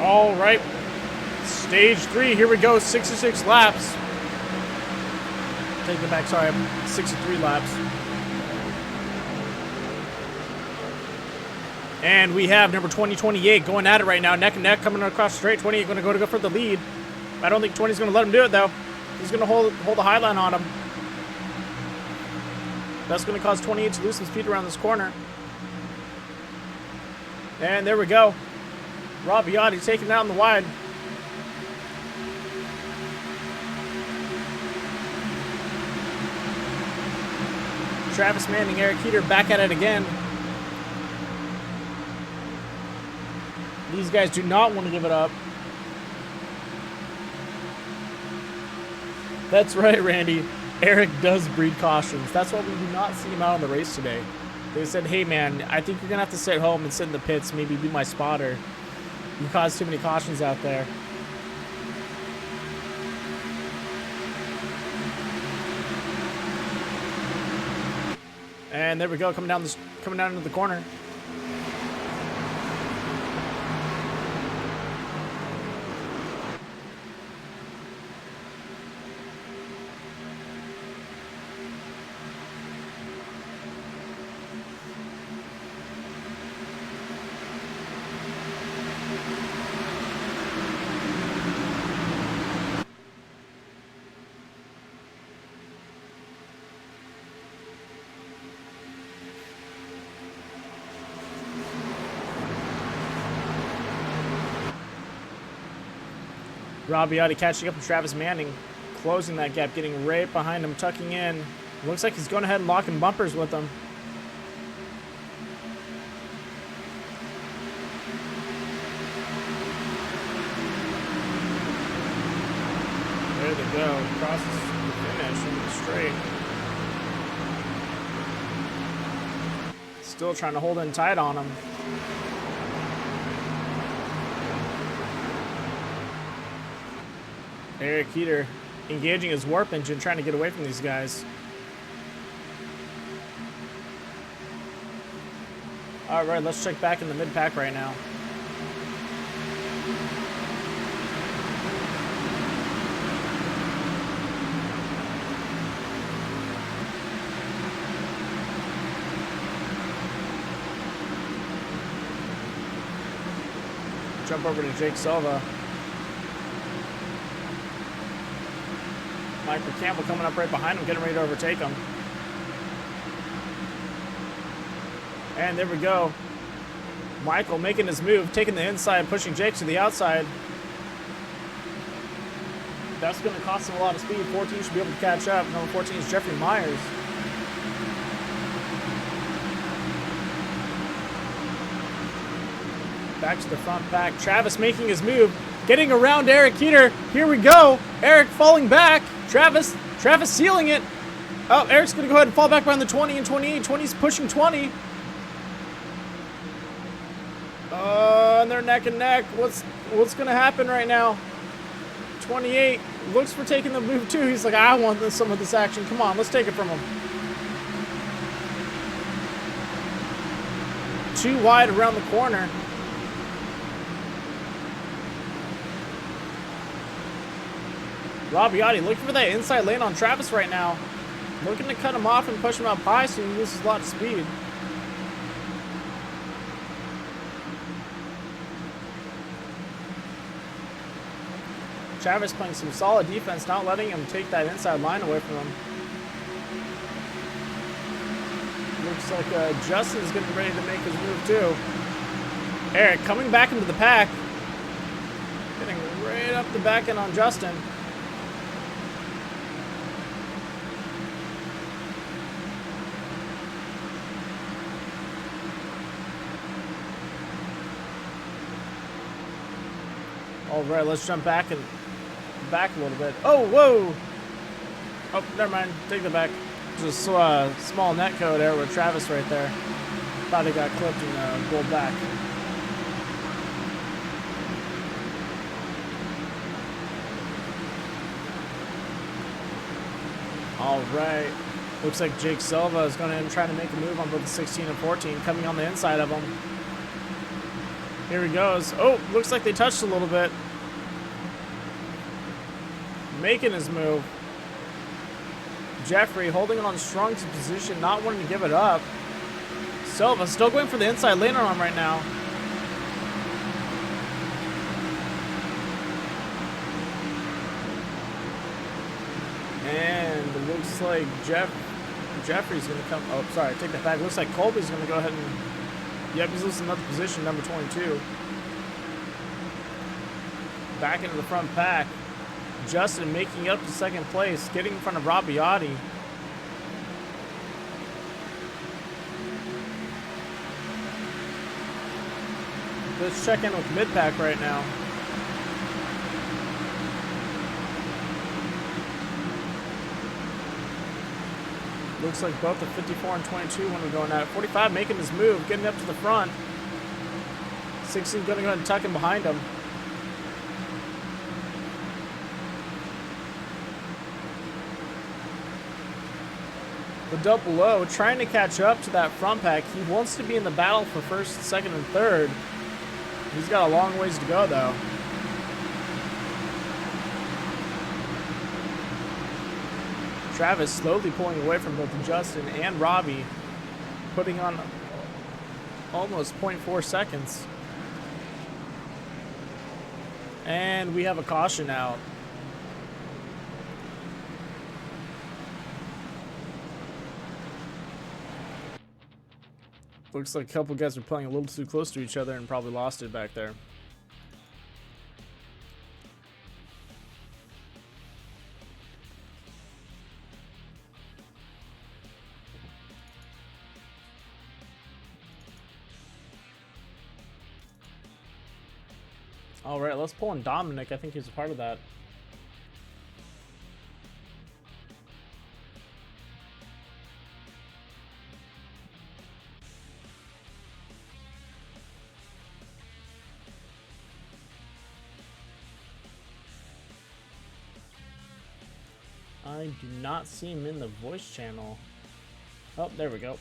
All right. Stage 3, here we go, 66 laps. Take it back, sorry, 63 laps. And we have number 2028 going at it right now, neck and neck, coming across the straight. 28 going to go for the lead. I don't think 20 is going to let him do it, though. He's going to hold the high line on him. That's going to cause 28 to lose some speed around this corner. And there we go. Rob Biotti taking it out in the wide. Travis Manning, Eric Heater back at it again. These guys do not want to give it up. That's right, Randy. Eric does breed cautions. That's why we do not see him out on the race today. They said, hey man, I think you're going to have to sit home and sit in the pits, maybe be my spotter. You caused too many cautions out there. And there we go, coming down into the corner. Rob Biotti catching up with Travis Manning, closing that gap, getting right behind him, tucking in. Looks like he's going ahead and locking bumpers with him. There they go, crosses the finish into the straight. Still trying to hold in tight on him. Eric Heater engaging his warp engine, trying to get away from these guys. All right, let's check back in the mid-pack right now. Jump over to Jake Silva. Michael Campbell coming up right behind him, getting ready to overtake him. And there we go. Michael making his move, taking the inside, pushing Jake to the outside. That's going to cost him a lot of speed. 14 should be able to catch up. Number 14 is Jeffrey Myers. Back to the front pack. Travis making his move, getting around Eric Heater. Here we go. Eric falling back. Travis sealing it. Oh, Eric's going to go ahead and fall back behind the 20 and 28. 20's pushing 20. And they're neck and neck. What's going to happen right now? 28 looks for taking the move too. He's like, I want some of this action. Come on, let's take it from him. Too wide around the corner. Rob Biotti looking for that inside lane on Travis right now. Looking to cut him off and push him up high so he loses a lot of speed. Travis playing some solid defense, not letting him take that inside line away from him. Looks like Justin's getting ready to make his move too. Eric coming back into the pack. Getting right up the back end on Justin. All right, let's jump back a little bit. Oh, whoa! Oh, never mind. Take that back. There's a small net code there with Travis right there. Thought he got clipped and rolled back. All right. Looks like Jake Silva is going to try to make a move on both the 16 and 14, coming on the inside of him. Here he goes. Oh, looks like they touched a little bit. Making his move. Jeffrey holding on strong to position, not wanting to give it up. Silva still going for the inside lane on him right now. And it looks like Jeffrey's going to come. Oh, sorry, take that back. Looks like Colby's going to go ahead and. Yep, he's losing another position, number 22. Back into the front pack. Justin making it up to second place, getting in front of Rabbiati. Let's check in with mid-pack right now. Looks like both the 54 and 22 when we're going at it. 45 making his move, getting up to the front. 16 going to go ahead and tuck him behind him. The double low trying to catch up to that front pack. He wants to be in the battle for first, second, and third. He's got a long ways to go, though. Travis slowly pulling away from both Justin and Robbie, putting on almost 0.4 seconds. And we have a caution out. Looks like a couple guys are playing a little too close to each other and probably lost it back there. All right, let's pull in Dominic. I think he's a part of that. I do not see him in the voice channel. Oh, there we go.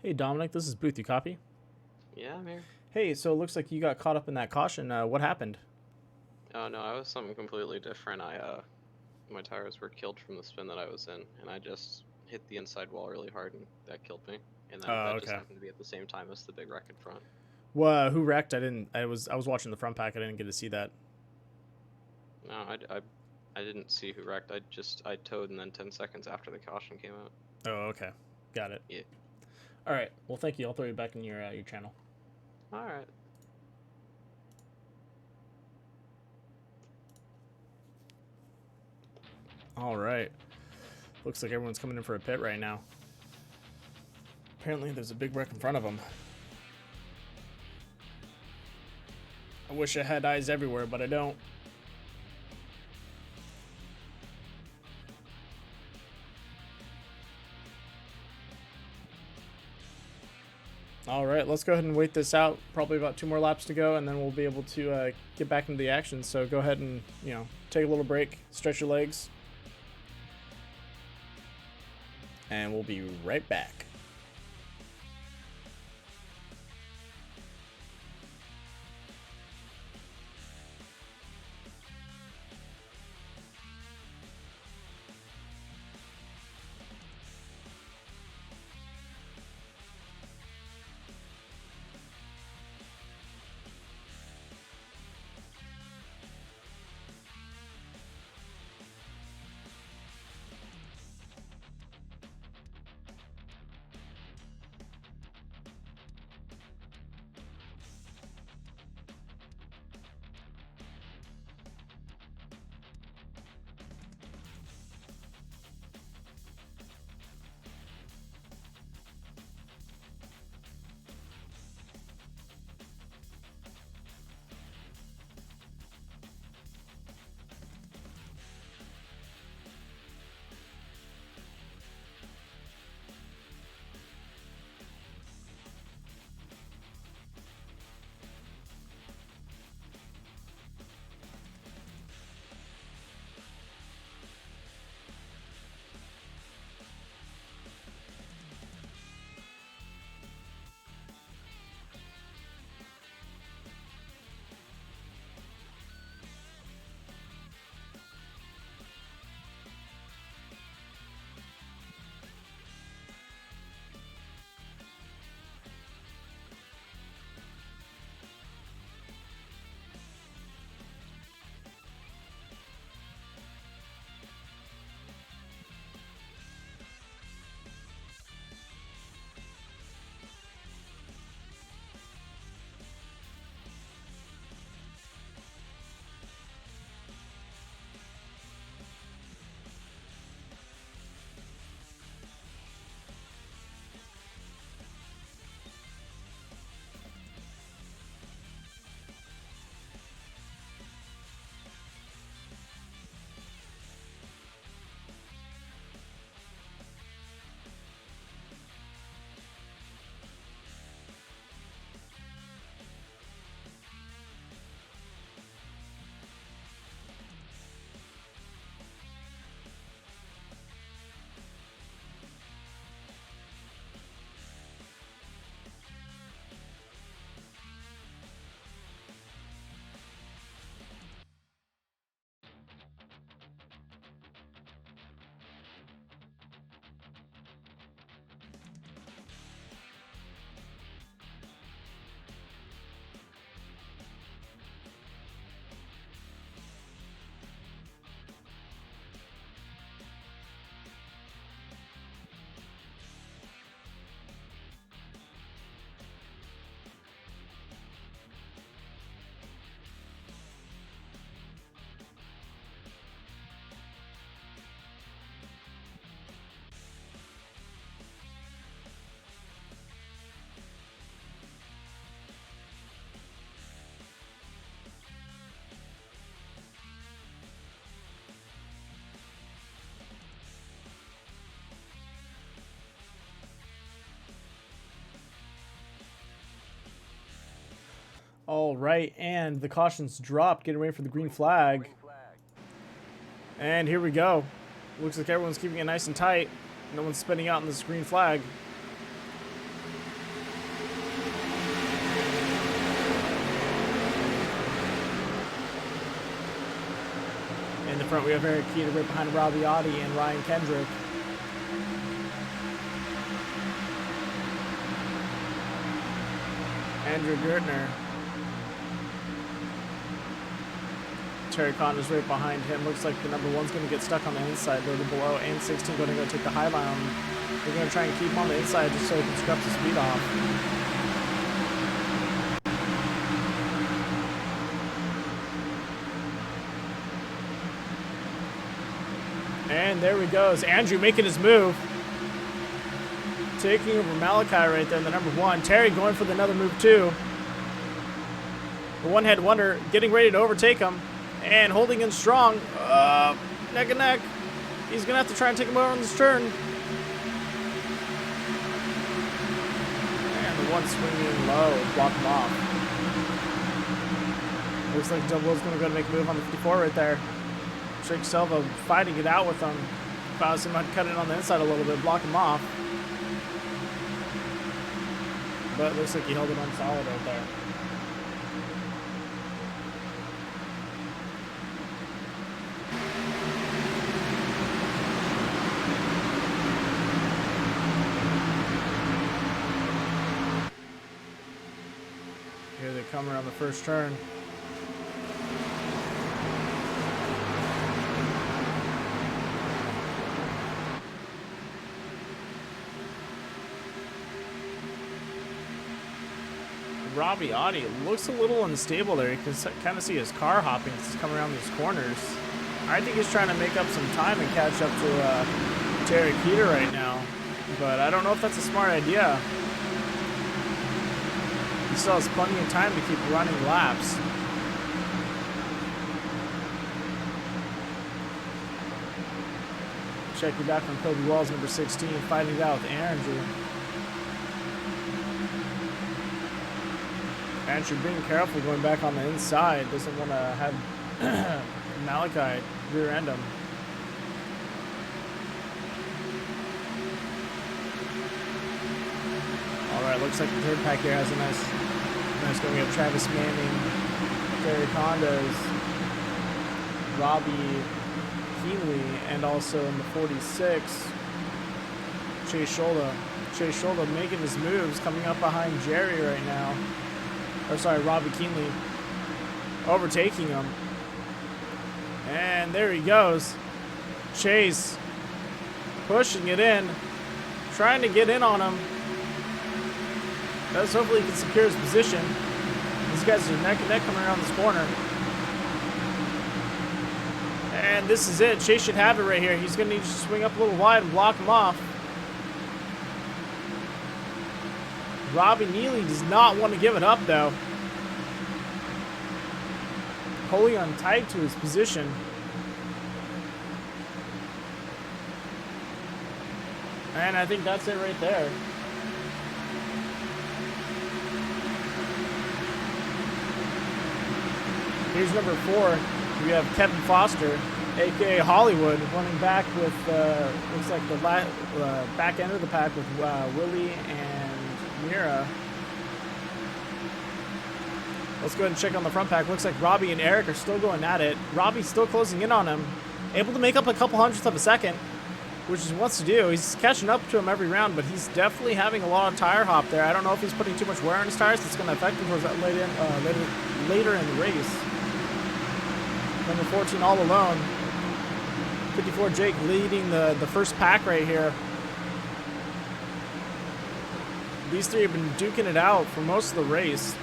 Hey Dominic, this is Booth. You copy? Yeah, I'm here. Hey, so it looks like you got caught up in that caution. What happened? Oh no, I was something completely different. My tires were killed from the spin that I was in, and I just hit the inside wall really hard, and that killed me. And that just happened to be at the same time as the big wreck in front. Well, who wrecked? I was watching the front pack. I didn't get to see that. No, I didn't see who wrecked. I towed, and then 10 seconds after the caution came out. Oh, okay, got it. Yeah. All right. Well, thank you. I'll throw you back in your channel. All right. All right. Looks like everyone's coming in for a pit right now. Apparently, there's a big wreck in front of them. I wish I had eyes everywhere, but I don't. All right, let's go ahead and wait this out. Probably about 2 more laps to go, and then we'll be able to get back into the action. So go ahead and, take a little break, stretch your legs, and we'll be right back. All right, and the cautions dropped, getting ready for the green flag. And here we go. Looks like everyone's keeping it nice and tight. No one's spinning out in this green flag. In the front, we have Eric Keeter right behind Robbie Oddie and Ryan Kendrick. Andrew Gertner. Terry Connor's right behind him. Looks like the number one's going to get stuck on the inside, though the below and 16 going to go take the high line on him. They're going to try and keep him on the inside just so he can scrub the speed off. And there he goes. Andrew making his move. Taking over Malachi right there in the number one. Terry going for another move too. The one-head wonder getting ready to overtake him. And holding in strong. Neck and neck. He's going to have to try and take him over on this turn. And the one swinging low. Block him off. Looks like Double is going to go to make a move on the 54 right there. Jake Silva fighting it out with him. Fauci might cut it on the inside a little bit. Block him off. But it looks like he held it on solid right there. Here they come around the first turn. Robbie Oddie looks a little unstable there. You can kind of see his car hopping as he's coming around these corners. I think he's trying to make up some time and catch up to Terry Keeter right now. But I don't know if that's a smart idea. He still has plenty of time to keep running laps. Check you back from Kobe Wells, number 16, fighting it out with Andrew. Andrew being careful going back on the inside. Doesn't want to have Malachi rear end him. Alright, looks like the third pack here has a nice going. We have Travis Manning, Terry Condos, Robbie Keeley, and also in the 46, Chase Shoulda. Chase Shoulda making his moves, coming up behind Jerry right now. Or sorry, Robbie Keenley overtaking him. And there he goes. Chase pushing it in, trying to get in on him. Let's hopefully he can secure his position. These guys are neck and neck coming around this corner. And this is it. Chase should have it right here. He's going to need to swing up a little wide and block him off. Robbie Neely does not want to give it up, though. Holding on tight to his position. And I think that's it right there. Here's number 4. We have Kevin Foster, a.k.a. Hollywood, running back with, looks like the back end of the pack with Willie and Mira. Let's go ahead and check on the front pack. Looks like Robbie and Eric are still going at it. Robbie's still closing in on him. Able to make up a couple hundredths of a second, which he wants to do. He's catching up to him every round, but he's definitely having a lot of tire hop there. I don't know if he's putting too much wear on his tires. That's going to affect him towards that later in the race. Number 14 all alone. 54 Jake leading the first pack right here. These three have been duking it out for most of the race.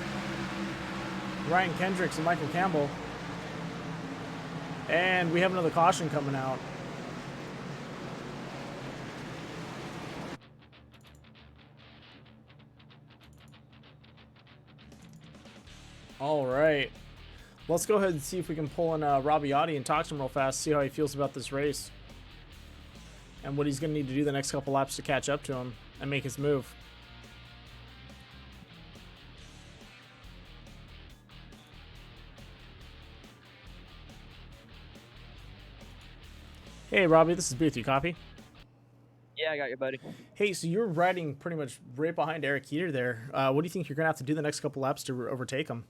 Ryan Kendricks and Michael Campbell. And we have another caution coming out. All right. Let's go ahead and see if we can pull in Robbie Oddie and talk to him real fast, see how he feels about this race. And what he's going to need to do the next couple laps to catch up to him and make his move. Hey, Robbie, this is Booth. You copy? Yeah, I got you, buddy. Hey, so you're riding pretty much right behind Eric Heater there. What do you think you're going to have to do the next couple laps to overtake him?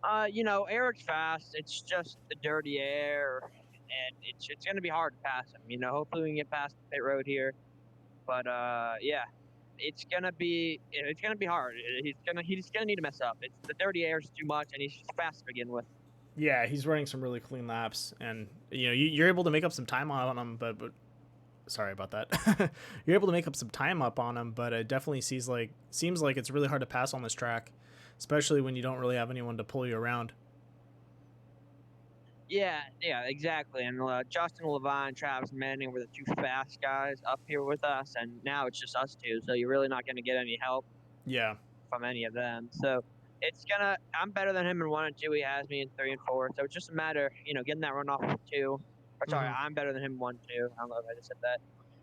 Eric's fast. It's just the dirty air, and it's going to be hard to pass him. Hopefully we can get past the pit road here. But yeah, it's gonna be hard. He's gonna need to mess up. It's the dirty air is too much, and he's just fast to begin with. Yeah, he's running some really clean laps, and you're able to make up some time on him. But sorry about that. You're able to make up some time up on him, but it definitely seems like it's really hard to pass on this track, especially when you don't really have anyone to pull you around. Yeah, exactly. And Justin Levine, Travis Manning were the two fast guys up here with us, and now it's just us two. So you're really not going to get any help. Yeah. From any of them. So I'm better than him in 1 and 2. He has me in 3 and 4. So it's just a matter, getting that runoff with 2. Or sorry, I'm better than him in 1 and 2. I don't know if I just said that.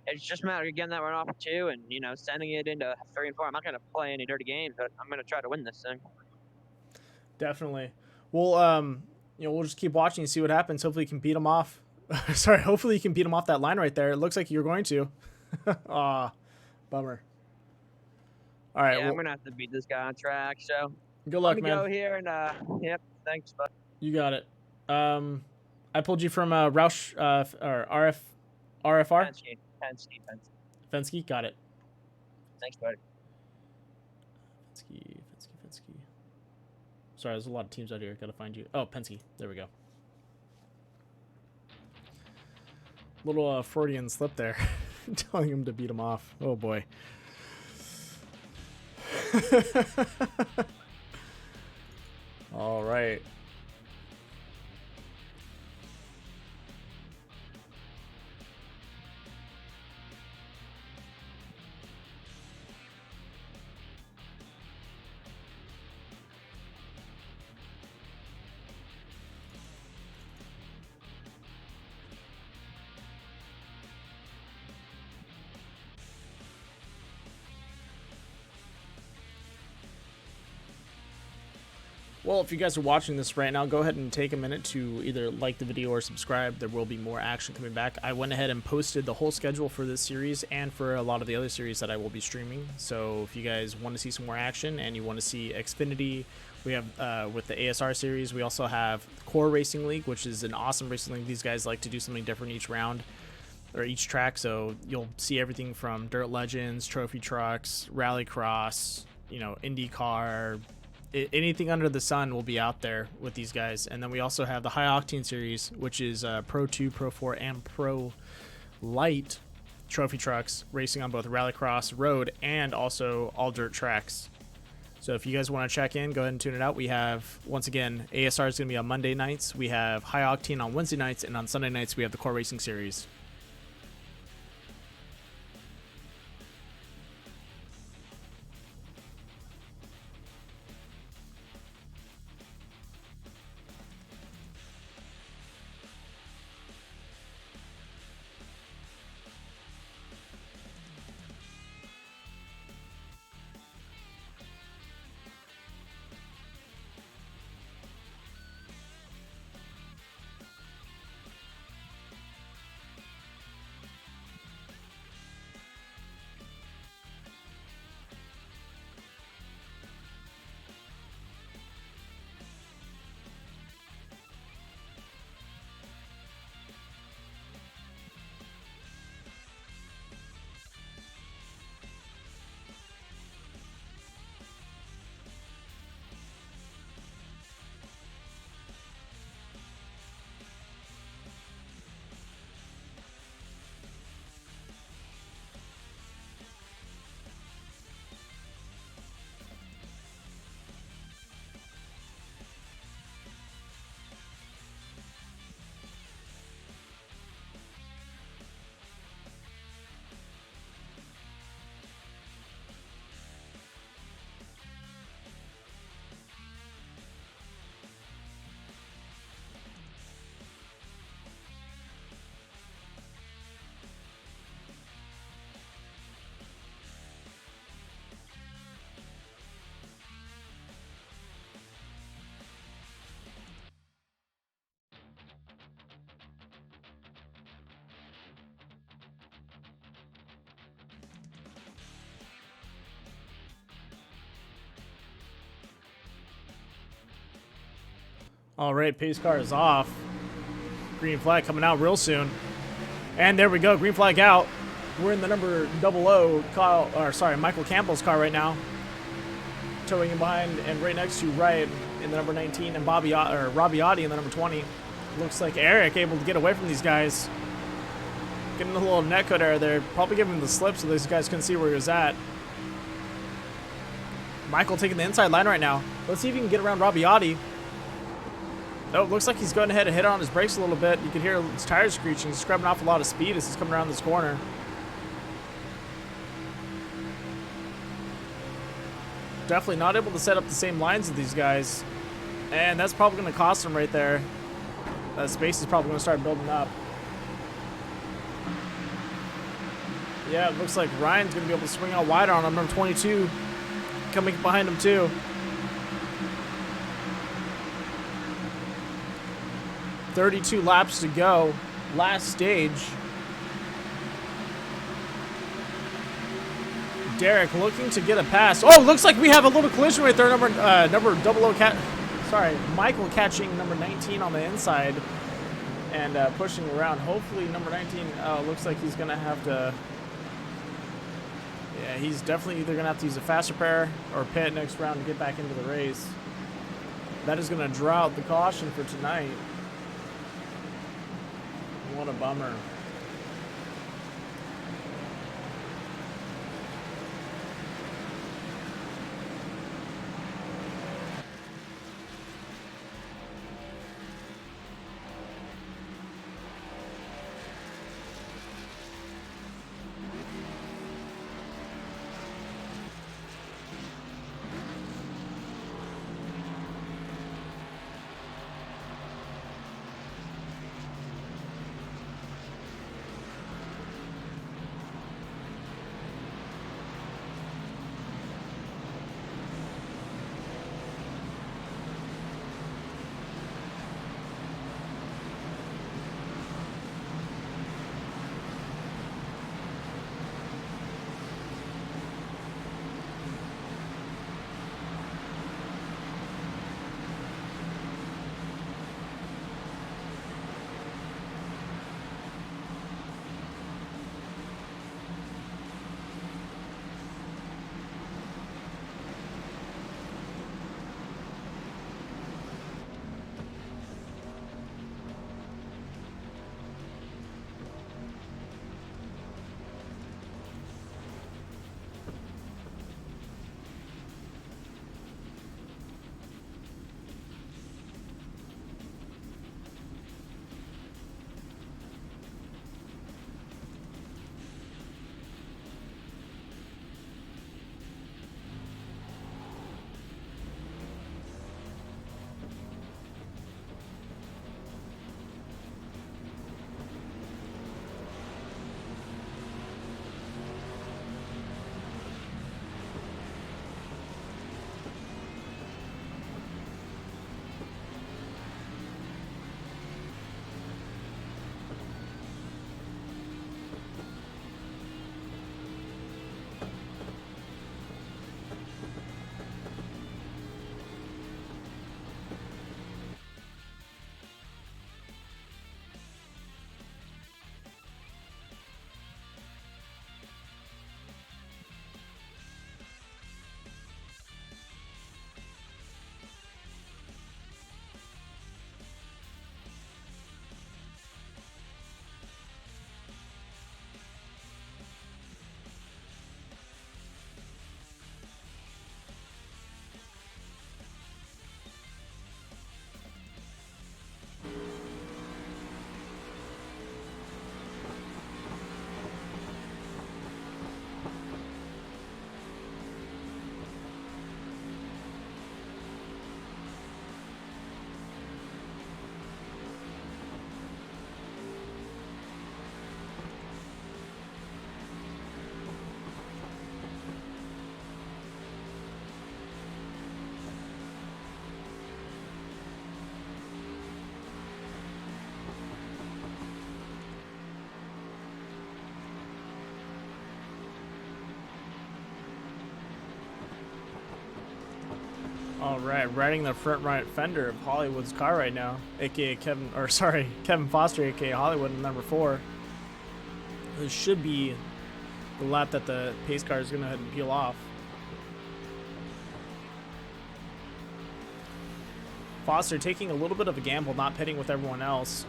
It's just a matter of getting that runoff with 2 and sending it into 3 and 4. I'm not going to play any dirty games, but I'm going to try to win this thing. Definitely. Well, we'll just keep watching and see what happens. Hopefully you can beat him off. Sorry, hopefully you can beat him off that line right there. It looks like you're going to. Aw, bummer. All right. Yeah, I'm gonna have to beat this guy on track. So good luck, man. Go here and yep. Thanks, bud. You got it. I pulled you from Roush or RFR. Penske. Fensky, got it. Thanks, buddy. Fensky. Sorry, there's a lot of teams out here. Gotta find you. Oh, Penske. There we go. Little Freudian slip there, telling him to beat him off. Oh boy. All right. Well, if you guys are watching this right now, go ahead and take a minute to either like the video or subscribe. There will be more action coming back. I went ahead and posted the whole schedule for this series and for a lot of the other series that I will be streaming. So if you guys want to see some more action and you want to see Xfinity, we have with the ASR series, we also have Core Racing League, which is an awesome racing league. These guys like to do something different each round or each track. So you'll see everything from Dirt Legends, Trophy Trucks, Rallycross, IndyCar, anything under the sun will be out there with these guys. And then we also have the High Octane series, which is Pro 2, Pro 4, and Pro Light trophy trucks racing on both Rallycross, road, and also all dirt tracks. So if you guys want to check in, go ahead and tune it out. We have, once again, ASR is going to be on Monday nights. We have High Octane on Wednesday nights, and on Sunday nights we have the Core Racing series. All right, pace car is off. Green flag coming out real soon. And there we go, green flag out. We're in the number 00 Michael Campbell's car right now. Towing in behind and right next to Ryan in the number 19 and Robbie Otti in the number 20. Looks like Eric able to get away from these guys. Getting a little netcode error there. Probably giving him the slip so these guys couldn't see where he was at. Michael taking the inside line right now. Let's see if he can get around Robbie Otti. Oh, looks like he's going ahead and hit on his brakes a little bit. You can hear his tires screeching. He's scrubbing off a lot of speed as he's coming around this corner. Definitely not able to set up the same lines as these guys. And that's probably going to cost him right there. That space is probably going to start building up. Yeah, it looks like Ryan's going to be able to swing out wider on him. Number 22 coming behind him too. .32 laps to go. Last stage. Derek looking to get a pass. Oh, looks like we have a little collision right there. Number 00 Michael catching number 19 on the inside and pushing around. Hopefully number 19 looks like he's gonna have to. Yeah, he's definitely either gonna have to use a fast repair or pit next round to get back into the race. That is gonna draw out the caution for tonight. What a bummer. All right, riding the front right fender of Hollywood's car right now, aka Kevin Foster, aka Hollywood, in number 4. This should be the lap that the pace car is going to head and peel off. Foster taking a little bit of a gamble, not pitting with everyone else,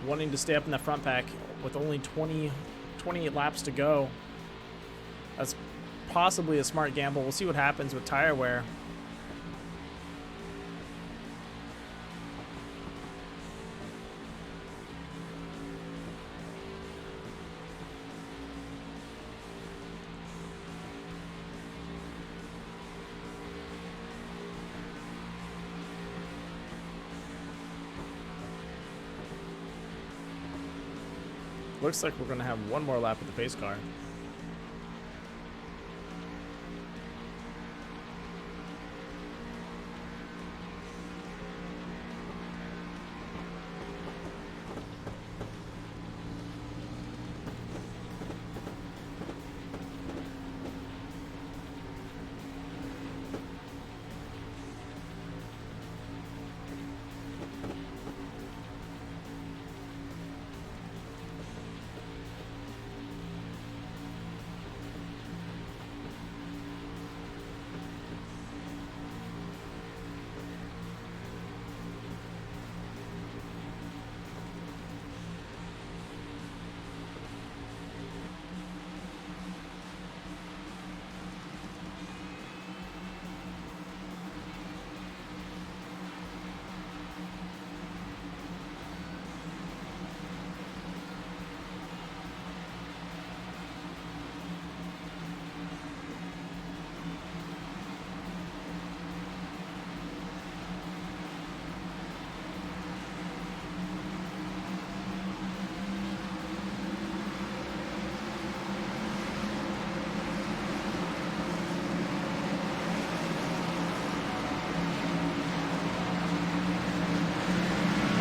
wanting to stay up in the front pack with only 28 laps to go. That's possibly a smart gamble. We'll see what happens with tire wear. Looks like we're going to have one more lap with the pace car.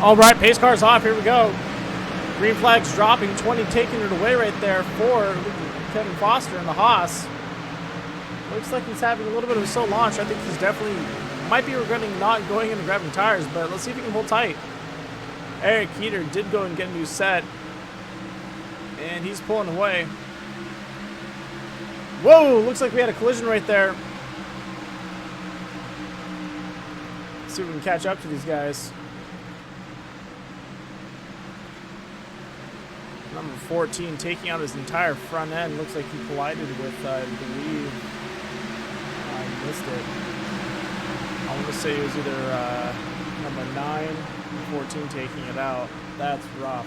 All right, pace car's off. Here we go. Green flag's dropping. 20 taking it away right there for Kevin Foster in the Haas. Looks like he's having a little bit of a slow launch. I think he's definitely might be regretting not going in and grabbing tires, but let's see if he can hold tight. Eric Keeter did go and get a new set, and he's pulling away. Whoa, looks like we had a collision right there. Let's see if we can catch up to these guys. Number 14 taking out his entire front end. Looks like he collided with, I believe, I missed it. I want to say it was either number 9 or 14 taking it out. That's rough.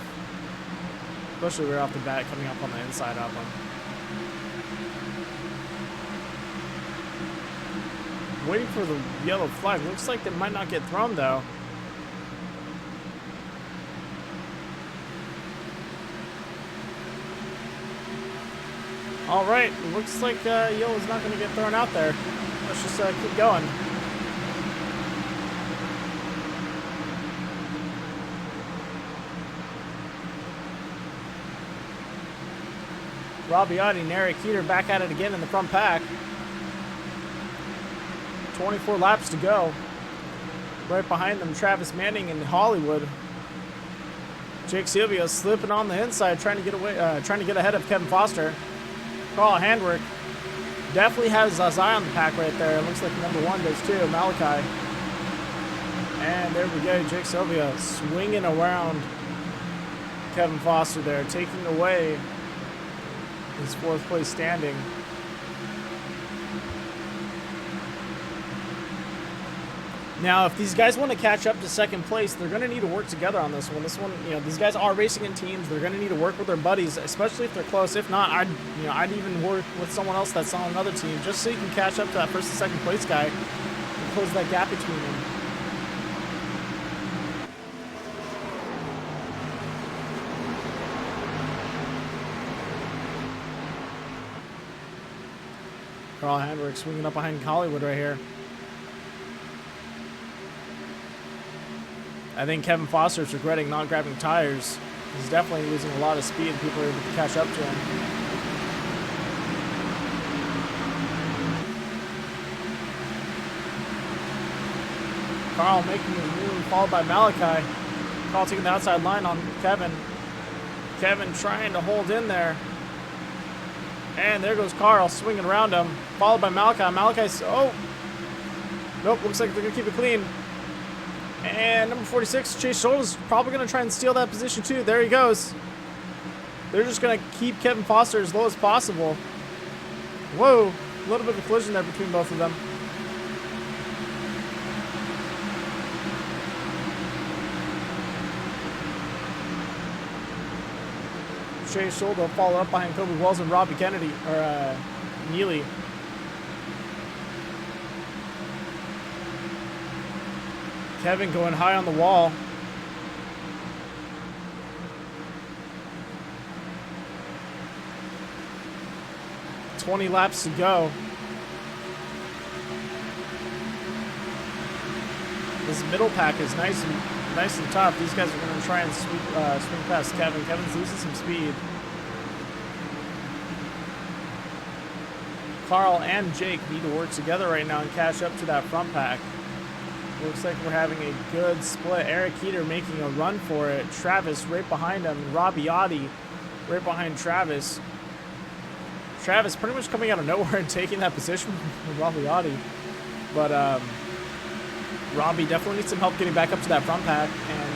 Especially right off the bat coming up on the inside of him. Waiting for the yellow flag. Looks like they might not get thrown though. All right, looks like yellow's not going to get thrown out there. Let's just keep going. Robiati and Eric Keeter back at it again in the front pack. 24 laps to go. Right behind them, Travis Manning and Hollywood. Jake Silvio slipping on the inside, trying to get away, trying to get ahead of Kevin Foster. Carl Handwerk definitely has his eye on the pack right there. It looks like number 1 does too, Malachi. And there we go, Jake Silvio swinging around Kevin Foster there, taking away his 4th place standing. Now, if these guys want to catch up to 2nd place, they're going to need to work together on this one. This one, you know, these guys are racing in teams. They're going to need to work with their buddies, especially if they're close. If not, I'd even work with someone else that's on another team, just so you can catch up to that 1st and 2nd place guy and close that gap between them. Carl Handwerk swinging up behind Hollywood right here. I think Kevin Foster's regretting not grabbing tires. He's definitely losing a lot of speed and people are able to catch up to him. Carl making his move, followed by Malachi. Carl taking the outside line on Kevin. Kevin trying to hold in there. And there goes Carl swinging around him, followed by Malachi. Malachi's, oh, nope, looks like they're going to keep it clean. And number 46, Chase Schultz, probably going to try and steal that position too. There he goes. They're just going to keep Kevin Foster as low as possible. Whoa, a little bit of a collision there between both of them. Chase Schultz will follow up behind Kobe Wells and Robbie Kennedy, or Neely. Kevin going high on the wall. $20 laps to go. This middle pack is nice and tough. These guys are going to try and swing past Kevin. Kevin's losing some speed. Carl and Jake need to work together right now and catch up to that front pack. Looks like we're having a good split. Eric Heater making a run for it. Travis right behind him. And Robbie Oddie right behind Travis. Travis pretty much coming out of nowhere and taking that position from Robbie Oddie. But Robbie definitely needs some help getting back up to that front pack. And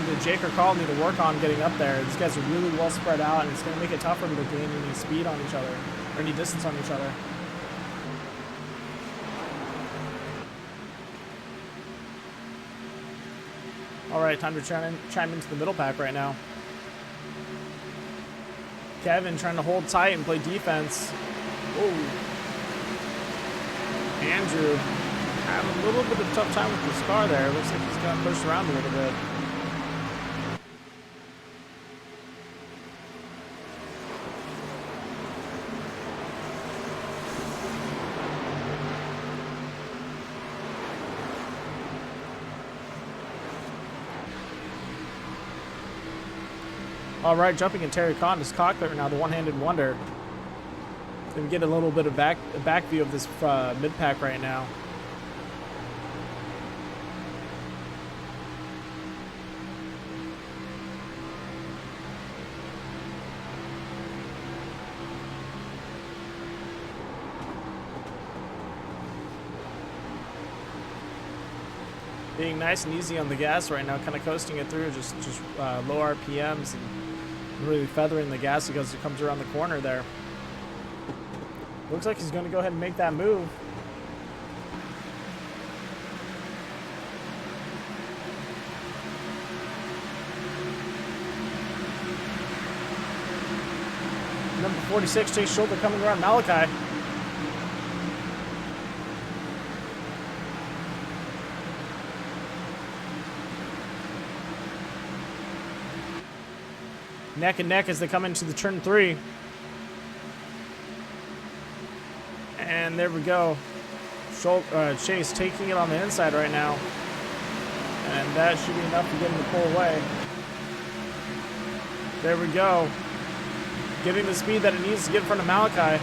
either Jake or Carl need to work on getting up there. These guys are really well spread out, and it's going to make it tough for them to gain any speed on each other, or any distance on each other. All right, time to chime into the middle pack right now. Kevin trying to hold tight and play defense. Whoa. Andrew having a little bit of a tough time with his car there. Looks like he's got pushed around a little bit. All right, jumping in Terry Condon's cockpit right now, the one-handed wonder. Gonna get a little bit of back view of this mid-pack right now. Being nice and easy on the gas right now, kind of coasting it through, just low RPMs and really feathering the gas because it comes around the corner there. Looks like he's going to go ahead and make that move. Number 46, Chase Schultz coming around Malachi. Neck and neck as they come into the turn 3. And there we go. Chase taking it on the inside right now. And that should be enough to get him to pull away. There we go. Getting the speed that it needs to get in front of Malachi.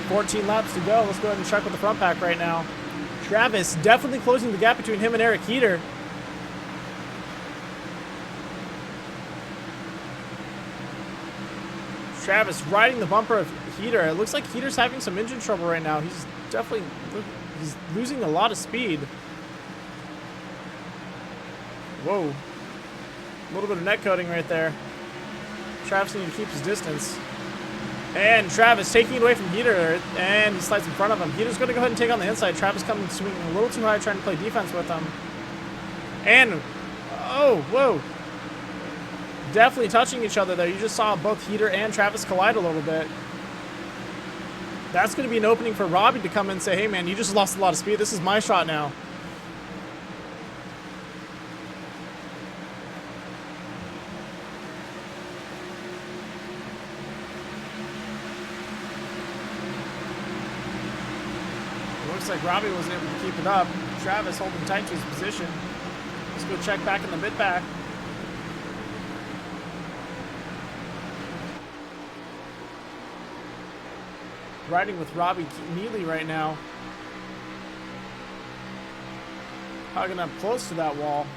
14 laps to go. Let's go ahead and check with the front pack right now. Travis definitely closing the gap between him and Eric Heater. Travis riding the bumper of Heater. It looks like Heater's having some engine trouble right now. He's definitely losing a lot of speed. Whoa. A little bit of net coating right there. Travis needs to keep his distance. And Travis taking it away from Heater, and he slides in front of him. Heater's going to go ahead and take on the inside. Travis coming swinging a little too high, trying to play defense with him. And, oh, whoa. Definitely touching each other there. You just saw both Heater and Travis collide a little bit. That's going to be an opening for Robbie to come in and say, hey, man, you just lost a lot of speed. This is my shot now. Looks like Robbie was able to keep it up. Travis holding tight to his position. Let's go check back in the mid-pack. Riding with Robbie Neely right now. Hugging up close to that wall.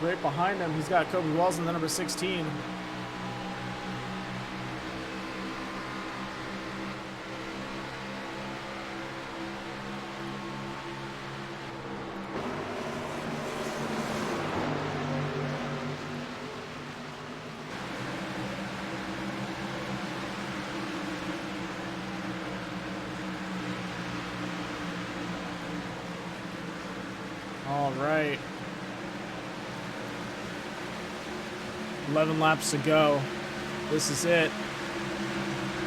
Right behind him, he's got Kobe Wells in the number 16. All right. 11 laps to go. This is it.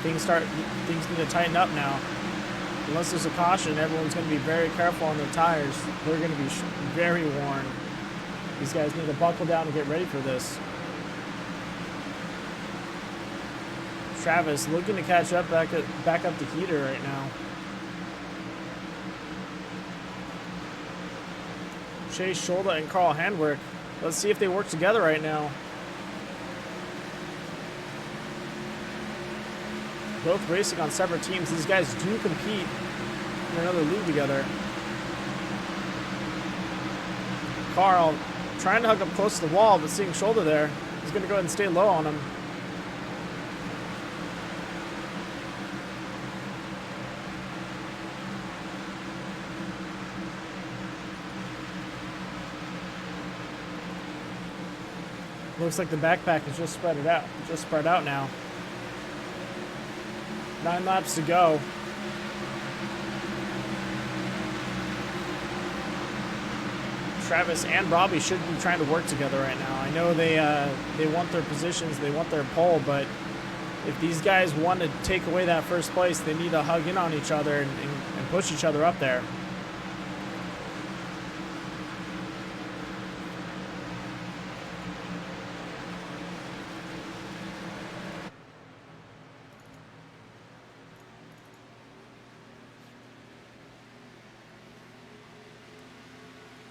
Things need to tighten up now. Unless there's a caution, everyone's going to be very careful on their tires. They're going to be very worn. These guys need to buckle down and get ready for this. Travis looking to catch up back up the heater right now. Chase Scholda and Carl Handwerk. Let's see if they work together right now. Both racing on separate teams. These guys do compete in another league together. Carl trying to hug up close to the wall, but seeing Scholda there, he's going to go ahead and stay low on him. Looks like the backpack is just spread out now. 9 laps to go. Travis and Robbie should be trying to work together right now. I know they want their positions, they want their pole, but if these guys want to take away that first place, they need to hug in on each other and push each other up there.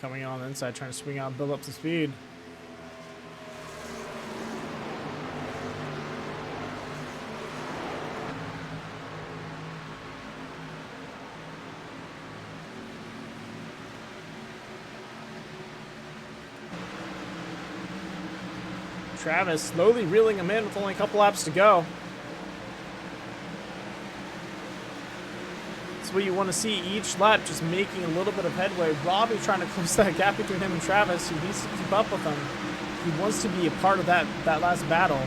Coming on the inside, trying to swing out and build up to speed. Travis slowly reeling him in with only a couple laps to go. What you want to see each lap, just making a little bit of headway. Robbie trying to close that gap between him and Travis. He needs to keep up with him. He wants to be a part of that last battle.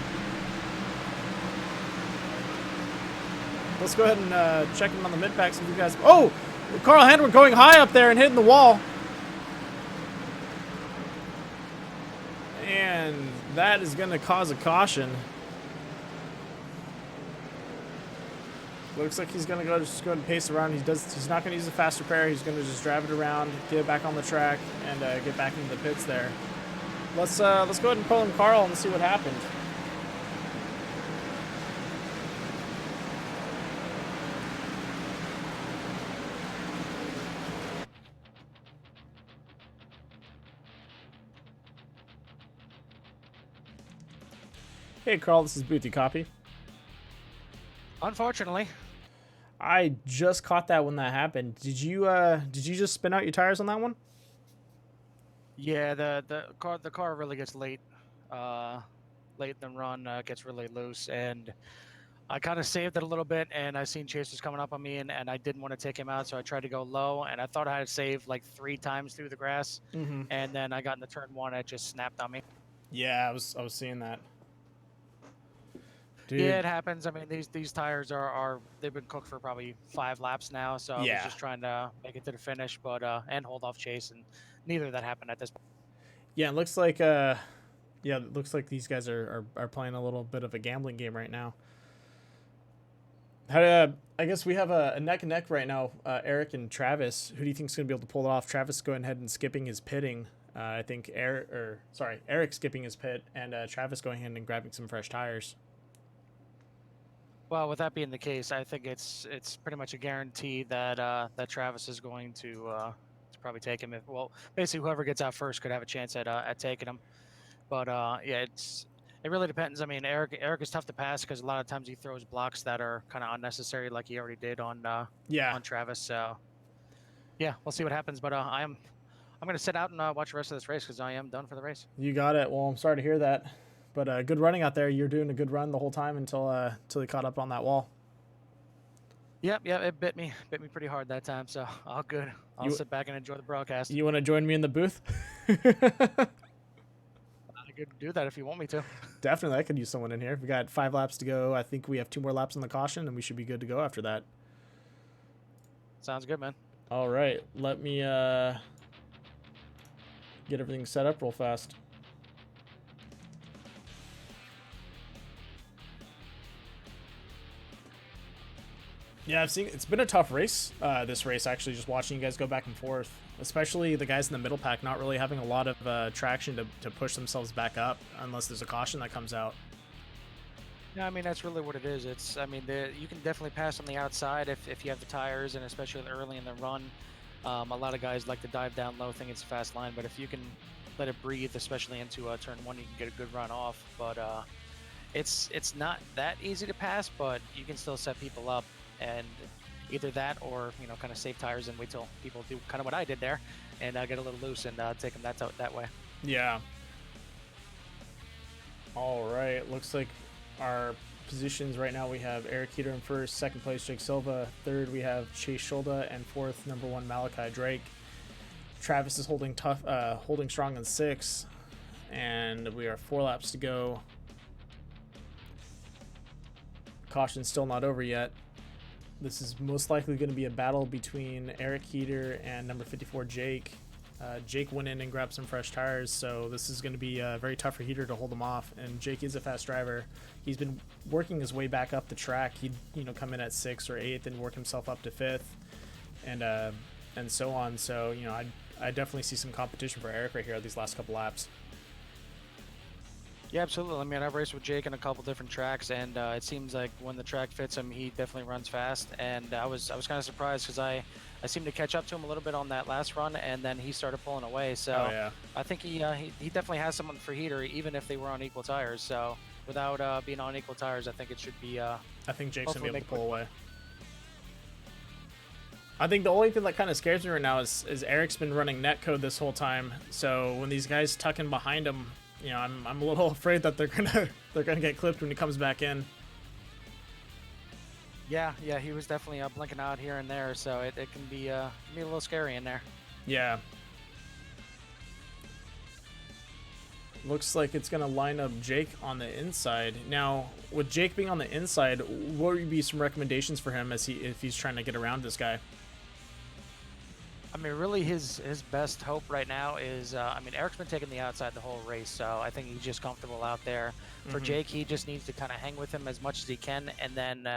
Let's go ahead and check in on the mid-pack. Some of you guys. Oh, Carl Handwerk going high up there and hitting the wall. And that is going to cause a caution. Looks like he's gonna just go and pace around. He's not gonna use a fast repair. He's gonna just drive it around, get it back on the track, and get back into the pits there. Let's go ahead and pull in Carl and see what happened. Hey Carl, this is Booty. Copy. Unfortunately. I just caught that when that happened. Did you just spin out your tires on that one? Yeah, the car really gets late in the run, gets really loose, and I kind of saved it a little bit, and I seen Chase was coming up on me, and I didn't want to take him out, so I tried to go low, and I thought I had saved like 3 times through the grass, and then I got into turn 1, and it just snapped on me. Yeah, I was seeing that. Dude. Yeah, it happens. I mean, these tires are they've been cooked for probably 5 laps now, so I was just trying to make it to the finish, but and hold off Chase, and neither of that happened at this point. Yeah, it looks like these guys are playing a little bit of a gambling game right now. I guess we have a neck and neck right now, Eric and Travis. Who do you think is going to be able to pull it off? Travis going ahead and skipping his pitting. I think Eric skipping his pit, and Travis going ahead and grabbing some fresh tires. Well, with that being the case, I think it's pretty much a guarantee that that Travis is going to probably take him. Basically whoever gets out first could have a chance at taking him. But yeah, It really depends. I mean, Eric is tough to pass because a lot of times he throws blocks that are kind of unnecessary, like he already did on Travis. So yeah, we'll see what happens. But I'm gonna sit out and watch the rest of this race because I am done for the race. You got it. Well, I'm sorry to hear that, but good running out there. You're doing a good run the whole time until he caught up on that wall. Yep, it bit me pretty hard that time. So all good. I'll sit back and enjoy the broadcast. You want to join me in the booth? I could do that if you want me to. Definitely, I could use someone in here. We got 5 laps to go. I think we have 2 more laps on the caution, and we should be good to go after that. Sounds good, man. All right, let me get everything set up real fast. Yeah, I've seen it's been a tough race. This race, actually, just watching you guys go back and forth, especially the guys in the middle pack not really having a lot of traction to push themselves back up unless there's a caution that comes out. Yeah, I mean that's really what it is. You can definitely pass on the outside if you have the tires, and especially early in the run. A lot of guys like to dive down low, think it's a fast line, but if you can let it breathe, especially into turn 1, you can get a good run off. But it's not that easy to pass, but you can still set people up. And either that or, kind of save tires and wait till people do kind of what I did there and get a little loose and take them that way. Yeah. All right. Looks like our positions right now, we have Eric Heater in first, second place Jake Silva, third we have Chase Shulda, and fourth number 1 Malachi Drake. Travis is holding strong in 6th, and we are 4 laps to go. Caution's still not over yet. This is most likely going to be a battle between Eric Heater and number 54 Jake. Jake went in and grabbed some fresh tires, so this is going to be very tough for Heater to hold him off. And Jake is a fast driver. He's been working his way back up the track. He'd come in at 6th or 8th and work himself up to 5th, and so on. So I definitely see some competition for Eric right here these last couple laps. Yeah, absolutely. I mean, I've raced with Jake on a couple different tracks, and it seems like when the track fits him, he definitely runs fast. And I was kind of surprised because I seemed to catch up to him a little bit on that last run, and then he started pulling away. So I think he definitely has someone for Heater, even if they were on equal tires. So without being on equal tires, I think it should be. I think Jake's gonna be able to pull away. I think the only thing that kind of scares me right now is Eric's been running netcode this whole time. So when these guys tuck in behind him, I'm a little afraid that they're gonna get clipped when he comes back in. Yeah, he was definitely blinking out here and there, so it can be a little scary in there. Yeah. Looks like it's gonna line up Jake on the inside. Now, with Jake being on the inside, what would be some recommendations for him if he's trying to get around this guy? I mean, really, his best hope right now is, Eric's been taking the outside the whole race, so I think he's just comfortable out there. For Jake, he just needs to kind of hang with him as much as he can, and then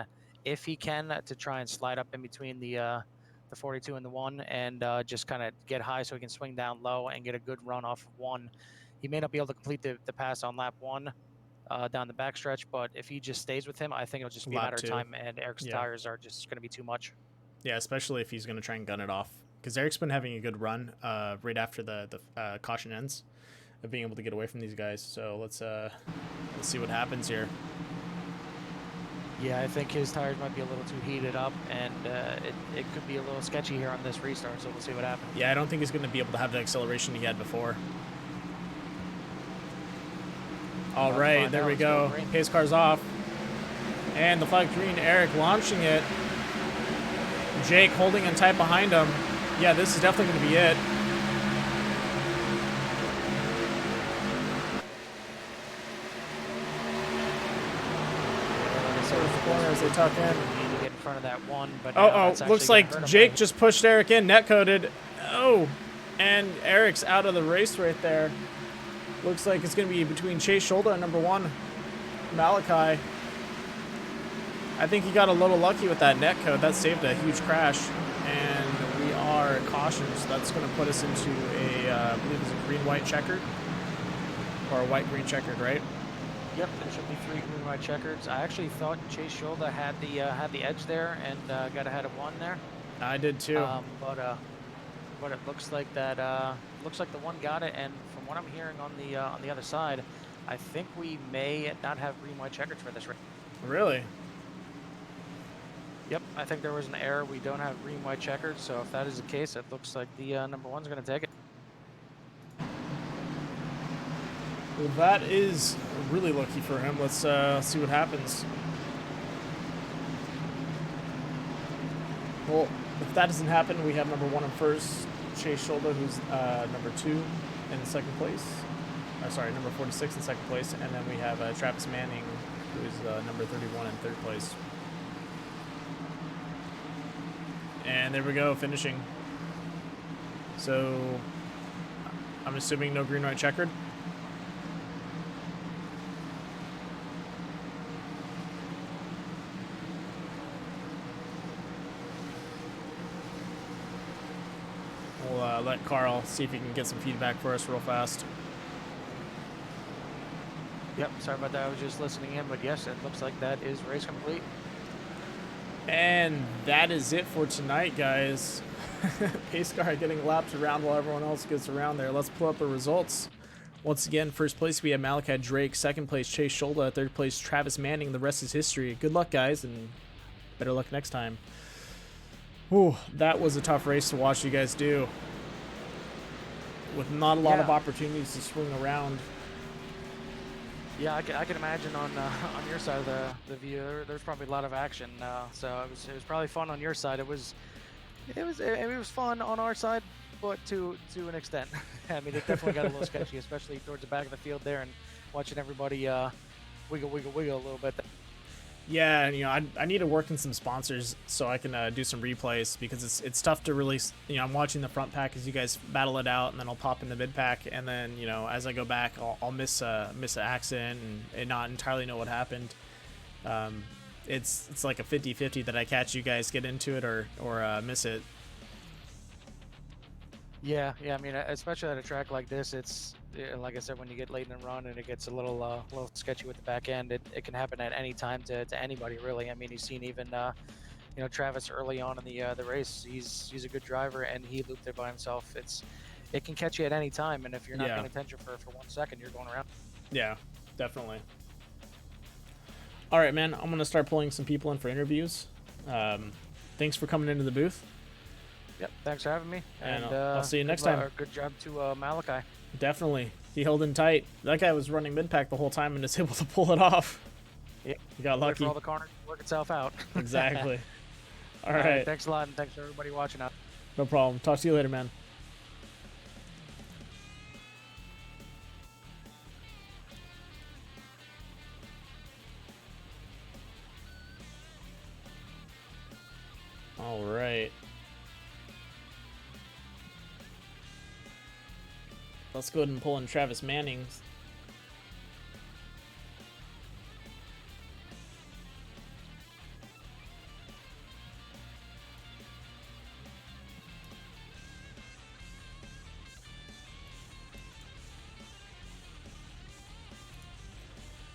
if he can, to try and slide up in between the 42 and the 1, and just kind of get high so he can swing down low and get a good run off of 1. He may not be able to complete the pass on lap 1 down the backstretch, but if he just stays with him, I think it'll just be a matter of time, and Eric's tires are just going to be too much. Yeah, especially if he's going to try and gun it off. Because Eric's been having a good run right after the caution ends of being able to get away from these guys. So let's see what happens here. Yeah, I think his tires might be a little too heated up, and it could be a little sketchy here on this restart, so we'll see what happens. Yeah, I don't think he's going to be able to have the acceleration he had before. All right, there we go. Pace car's off. And the flag green, Eric launching it. Jake holding in tight behind him. Yeah, this is definitely going to be it. As they tuck in. Get in front of that 1, but looks like Jake just pushed Eric in, netcoded. Oh, and Eric's out of the race right there. Looks like it's going to be between Chase Shulda and number 1 Malachi. I think he got a little lucky with that netcode. That saved a huge crash, and we are cautioned. So that's going to put us into I believe it's a green-white checkered, or a white-green checkered, right? Yep, there should be 3 green-white checkers. I actually thought Chase Shulda had the edge there and got ahead of 1 there. I did too. But it looks like that looks like the 1 got it, and from what I'm hearing on the other side, I think we may not have green, white checkers for this race. Really? Yep, I think there was an error. We don't have green, white checkered, so if that is the case, it looks like the number one's going to take it. Well, that is really lucky for him. Let's see what happens. Well, if that doesn't happen, we have number one in first, Chase Shoulder, who's number 2 in second place. Sorry, number 46 in second place. And then we have Travis Manning, who is number 31 in third place. And there we go, finishing. So, I'm assuming no green, white, checkered. We'll let Carl see if he can get some feedback for us real fast. Yep, sorry about that. I was just listening in, but yes, it looks like that is race complete. And that is it for tonight, guys. Pace car getting lapped around while everyone else gets around there. Let's pull up the results. Once again, first place we have Malachi Drake, second place Chase Shoulder, third place Travis Manning. The rest is history. Good luck, guys, and better luck next time. Whew, that was a tough race to watch you guys do. With not a lot of opportunities to swing around. Yeah, I can imagine on your side of the view, there's probably a lot of action. So it was probably fun on your side. It was fun on our side, but to an extent. I mean, it definitely got a little sketchy, especially towards the back of the field there, and watching everybody wiggle a little bit. Yeah, and, you know, I need to work in some sponsors so I can do some replays, because it's tough to really, you know, I'm watching the front pack as you guys battle it out, and then I'll pop in the mid pack, and then, you know, as I go back, I'll miss an accident and not entirely know what happened. It's like a 50-50 that I catch you guys get into it or miss it. Yeah. I mean, especially at a track like this, it's like I said, when you get late in the run and it gets a little sketchy with the back end, it can happen at any time to anybody, really. I mean, you've seen even you know, Travis early on in the race. He's a good driver, and he looped it by himself. It can catch you at any time, and if you're not paying attention for 1 second, you're going around. Yeah, definitely. All right, man. I'm gonna start pulling some people in for interviews. Thanks for coming into the booth. Yep, thanks for having me. And I'll see you next time. Good job to Malachi. Definitely. He held in tight. That guy was running mid-pack the whole time and is able to pull it off. Yeah, he got lucky. For all the corners to work itself out. Exactly. All right. Thanks a lot, and thanks for everybody watching out. No problem. Talk to you later, man. All right. Let's go ahead and pull in Travis Manning's.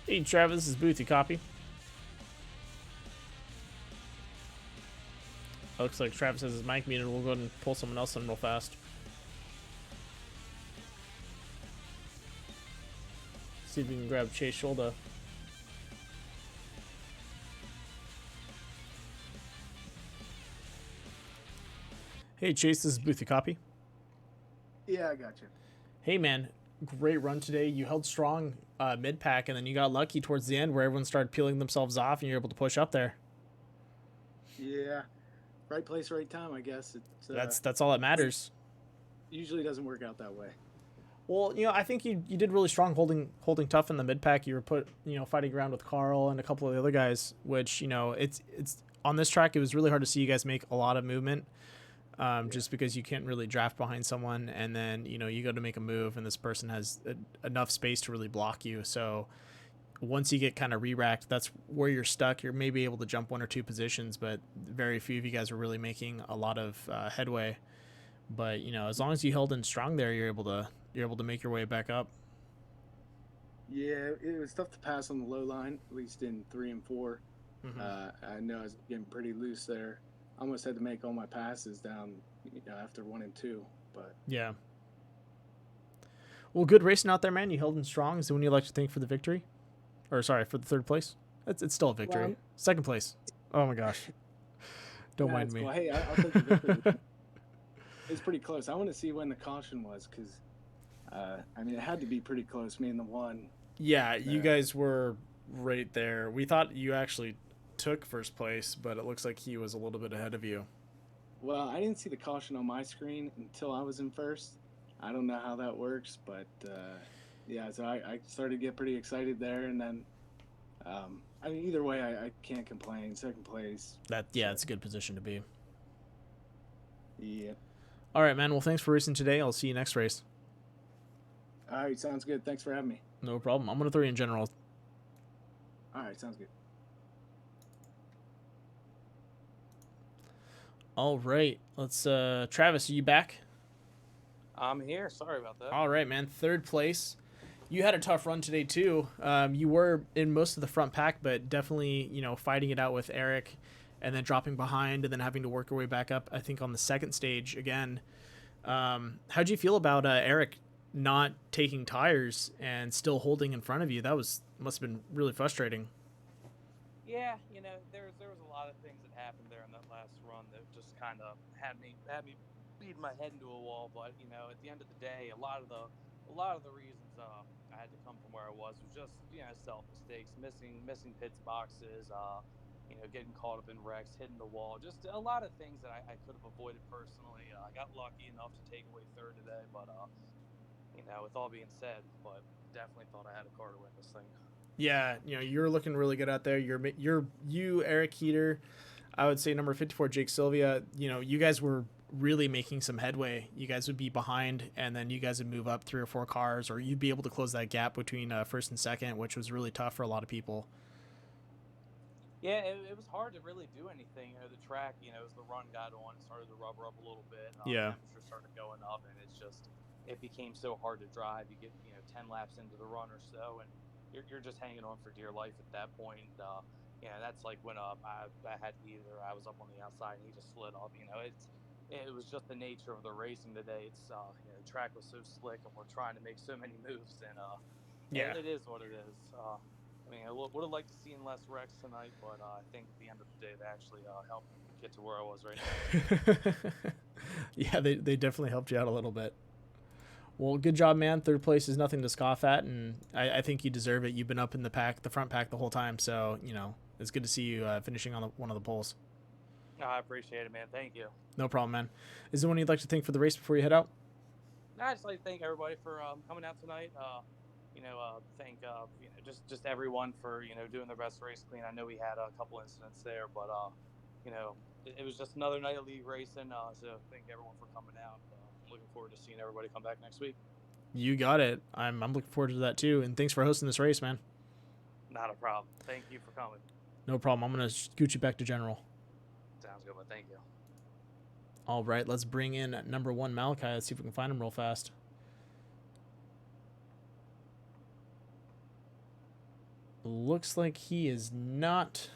Hey Travis, this is Booth, you copy? Looks like Travis has his mic muted. We'll go ahead and pull someone else in real fast. See if we can grab Chase Shoulder. Hey Chase, this is Booth, you copy? Yeah, I got you. Hey man, great run today. You held strong mid-pack, and then you got lucky towards the end where everyone started peeling themselves off and you're able to push up there. Yeah, right place, right time, I guess. That's all that matters. Usually doesn't work out that way. Well, you know, I think you did really strong holding tough in the mid-pack. You were fighting around with Carl and a couple of the other guys, which, you know, it's on this track, it was really hard to see you guys make a lot of movement. Just because you can't really draft behind someone, and then, you know, you go to make a move and this person has enough space to really block you. So once you get kind of re-racked, that's where you're stuck. You're maybe able to jump 1 or 2 positions, but very few of you guys are really making a lot of headway. But, you know, as long as you held in strong there, you're able to make your way back up. Yeah, it was tough to pass on the low line, at least in 3 and 4. Mm-hmm. I know I was getting pretty loose there. I almost had to make all my passes down, you know, after 1 and 2, but yeah. Well, good racing out there, man. You held in strong. Is there one you'd like to thank for the victory? Or sorry, for the 3rd place? It's still a victory. Well, 2nd place. Oh my gosh. Don't nah, mind it's me. cool. Hey, I'll take the victory. It's pretty close. I want to see when the caution was, because I mean, it had to be pretty close. Me and the one. Yeah, you guys were right there. We thought you actually took 1st place, but it looks like he was a little bit ahead of you. Well, I didn't see the caution on my screen until I was in 1st. I don't know how that works, but yeah, so I started to get pretty excited there, and then I mean, either way, I can't complain. 2nd place. It's a good position to be. Yeah. All right, man. Well, thanks for racing today. I'll see you next race. All right, sounds good. Thanks for having me. No problem. I'm gonna throw you in general. All right, sounds good. All right. Let's Travis, are you back? I'm here. Sorry about that. All right, man. 3rd place. You had a tough run today too. You were in most of the front pack, but definitely, fighting it out with Eric, and then dropping behind, and then having to work your way back up. I think on the 2nd stage again. How'd you feel about Eric not taking tires and still holding in front of you? That must have been really frustrating. Yeah, there was a lot of things that happened there in that last run that just kind of had me beating my head into a wall. But at the end of the day, a lot of the reasons I had to come from where I was just self mistakes, missing pits boxes, getting caught up in wrecks, hitting the wall, just a lot of things that I could have avoided personally. I got lucky enough to take away 3rd today, but with all being said, but definitely thought I had a car to win this thing. Yeah, you're looking really good out there. You, Eric Heater, I would say number 54, Jake Sylvia. You guys were really making some headway. You guys would be behind, and then you guys would move up 3 or 4 cars, or you'd be able to close that gap between 1st and 2nd, which was really tough for a lot of people. Yeah, it was hard to really do anything. The track, as the run got on, it started to rubber up a little bit. Yeah. Temperature started going up, and it became so hard to drive. You get 10 laps into the run or so, and you're just hanging on for dear life at that point. That's like when I had Heater. I was up on the outside, and he just slid off. It was just the nature of the racing today. It's the track was so slick, and we're trying to make so many moves, and Yeah. it is what it is. I would have liked to see less wrecks tonight, but I think at the end of the day, they actually helped me get to where I was right now. Yeah, they definitely helped you out a little bit. Well, good job, man. 3rd place is nothing to scoff at, and I think you deserve it. You've been up in the front pack the whole time, so it's good to see you finishing on one of the poles. I appreciate it, man. Thank you. No problem, man. Is there one you'd like to thank for the race before you head out? I just like to thank everybody for coming out tonight. Thank just everyone for doing their best to race clean. I know we had a couple incidents there, but it was just another night of league racing. So thank everyone for coming out. Looking forward to seeing everybody come back next week. You got it. I'm looking forward to that too, and thanks for hosting this race, man. Not a problem. Thank you for coming. No problem. I'm gonna scoot you back to general. Sounds good, but thank you. All right, let's bring in number 1 Malachi. Let's see if we can find him real fast. Looks like he is not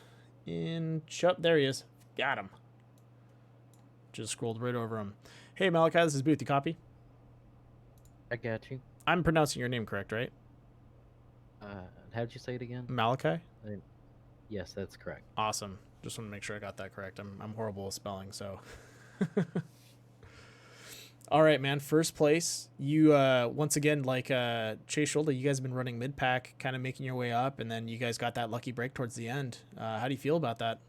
in. There he is. Got him. Just scrolled right over him. Hey, Malachi, this is Booth. You copy? I got you. I'm pronouncing your name correct, right? How'd you say it again? Malachi? Yes, that's correct. Awesome. Just want to make sure I got that correct. I'm horrible with spelling, so. All right, man. 1st place. You once again, like Chase Shoulder, you guys have been running mid pack, kind of making your way up, and then you guys got that lucky break towards the end. How do you feel about that?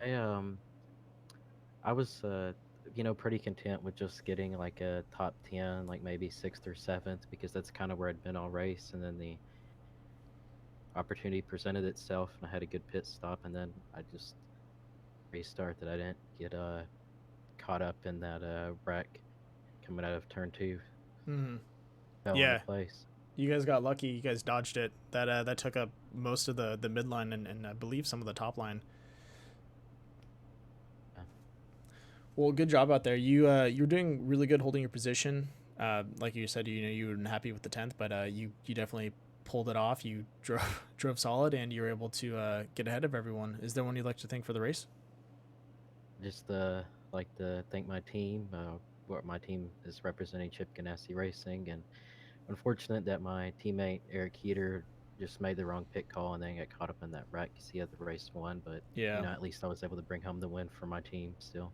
I was pretty content with just getting like a top 10, like maybe 6th or 7th, because that's kind of where I'd been all race, and then the opportunity presented itself, and I had a good pit stop, and then I just restarted. I didn't get caught up in that wreck coming out of turn 2. Mm-hmm. Fell Yeah. into place. You guys got lucky. You guys dodged it. That took up most of the midline and I believe some of the top line. Yeah. Well, good job out there. You're doing really good holding your position. Like you said, you weren't happy with the 10th, but you definitely pulled it off. You drove solid, and you were able to get ahead of everyone. Is there one you'd like to thank for the race? Just like to thank my team, what my team is representing Chip Ganassi Racing, and unfortunate that my teammate Eric Heater just made the wrong pit call and then got caught up in that wreck. He had the race won, but Yeah. at least I was able to bring home the win for my team still.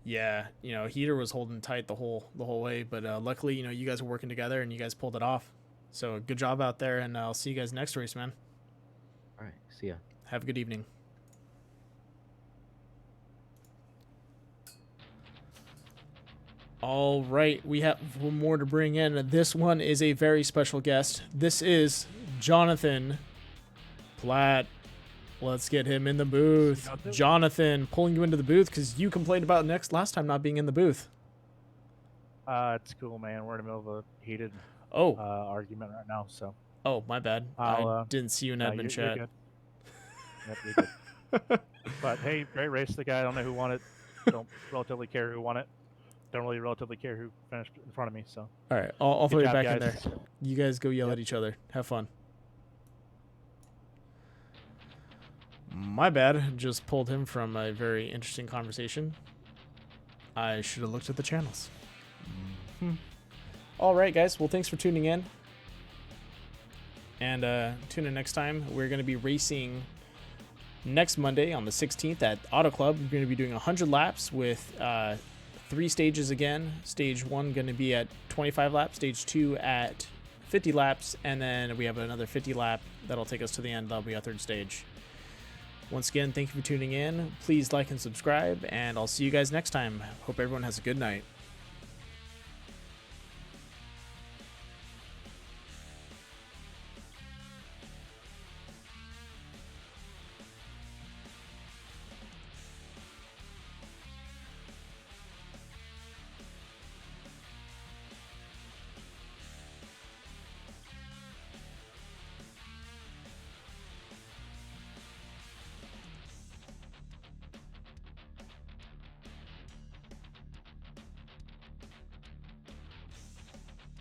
Yeah, Heater was holding tight the whole way, but luckily, you guys were working together and you guys pulled it off. So good job out there, and I'll see you guys next race, man. All right, see ya. Have a good evening. All right, we have one more to bring in. This one is a very special guest. This is Jonathan Platt. Let's get him in the booth. Jonathan, pulling you into the booth because you complained about last time not being in the booth. It's cool, man. We're in the middle of a heated argument right now, so. Oh, my bad. I didn't see you in admin chat. You're good. Yep, you're good. But hey, great race. The guy, I don't know who won it. Don't relatively care who won it. Don't really relatively care who finished in front of me. So. All right, I'll throw you back guys. in there. You guys go yell at each other. Have fun. My bad. Just pulled him from a very interesting conversation. I should have looked at the channels. All right, guys. Well, thanks for tuning in. And tune in next time. We're going to be racing next Monday on the 16th at Auto Club. We're going to be doing 100 laps with 3 stages again. Stage 1 going to be at 25 laps. Stage 2 at 50 laps. And then we have another 50 lap that'll take us to the end. That'll be our 3rd stage. Once again, thank you for tuning in. Please like and subscribe, and I'll see you guys next time. Hope everyone has a good night.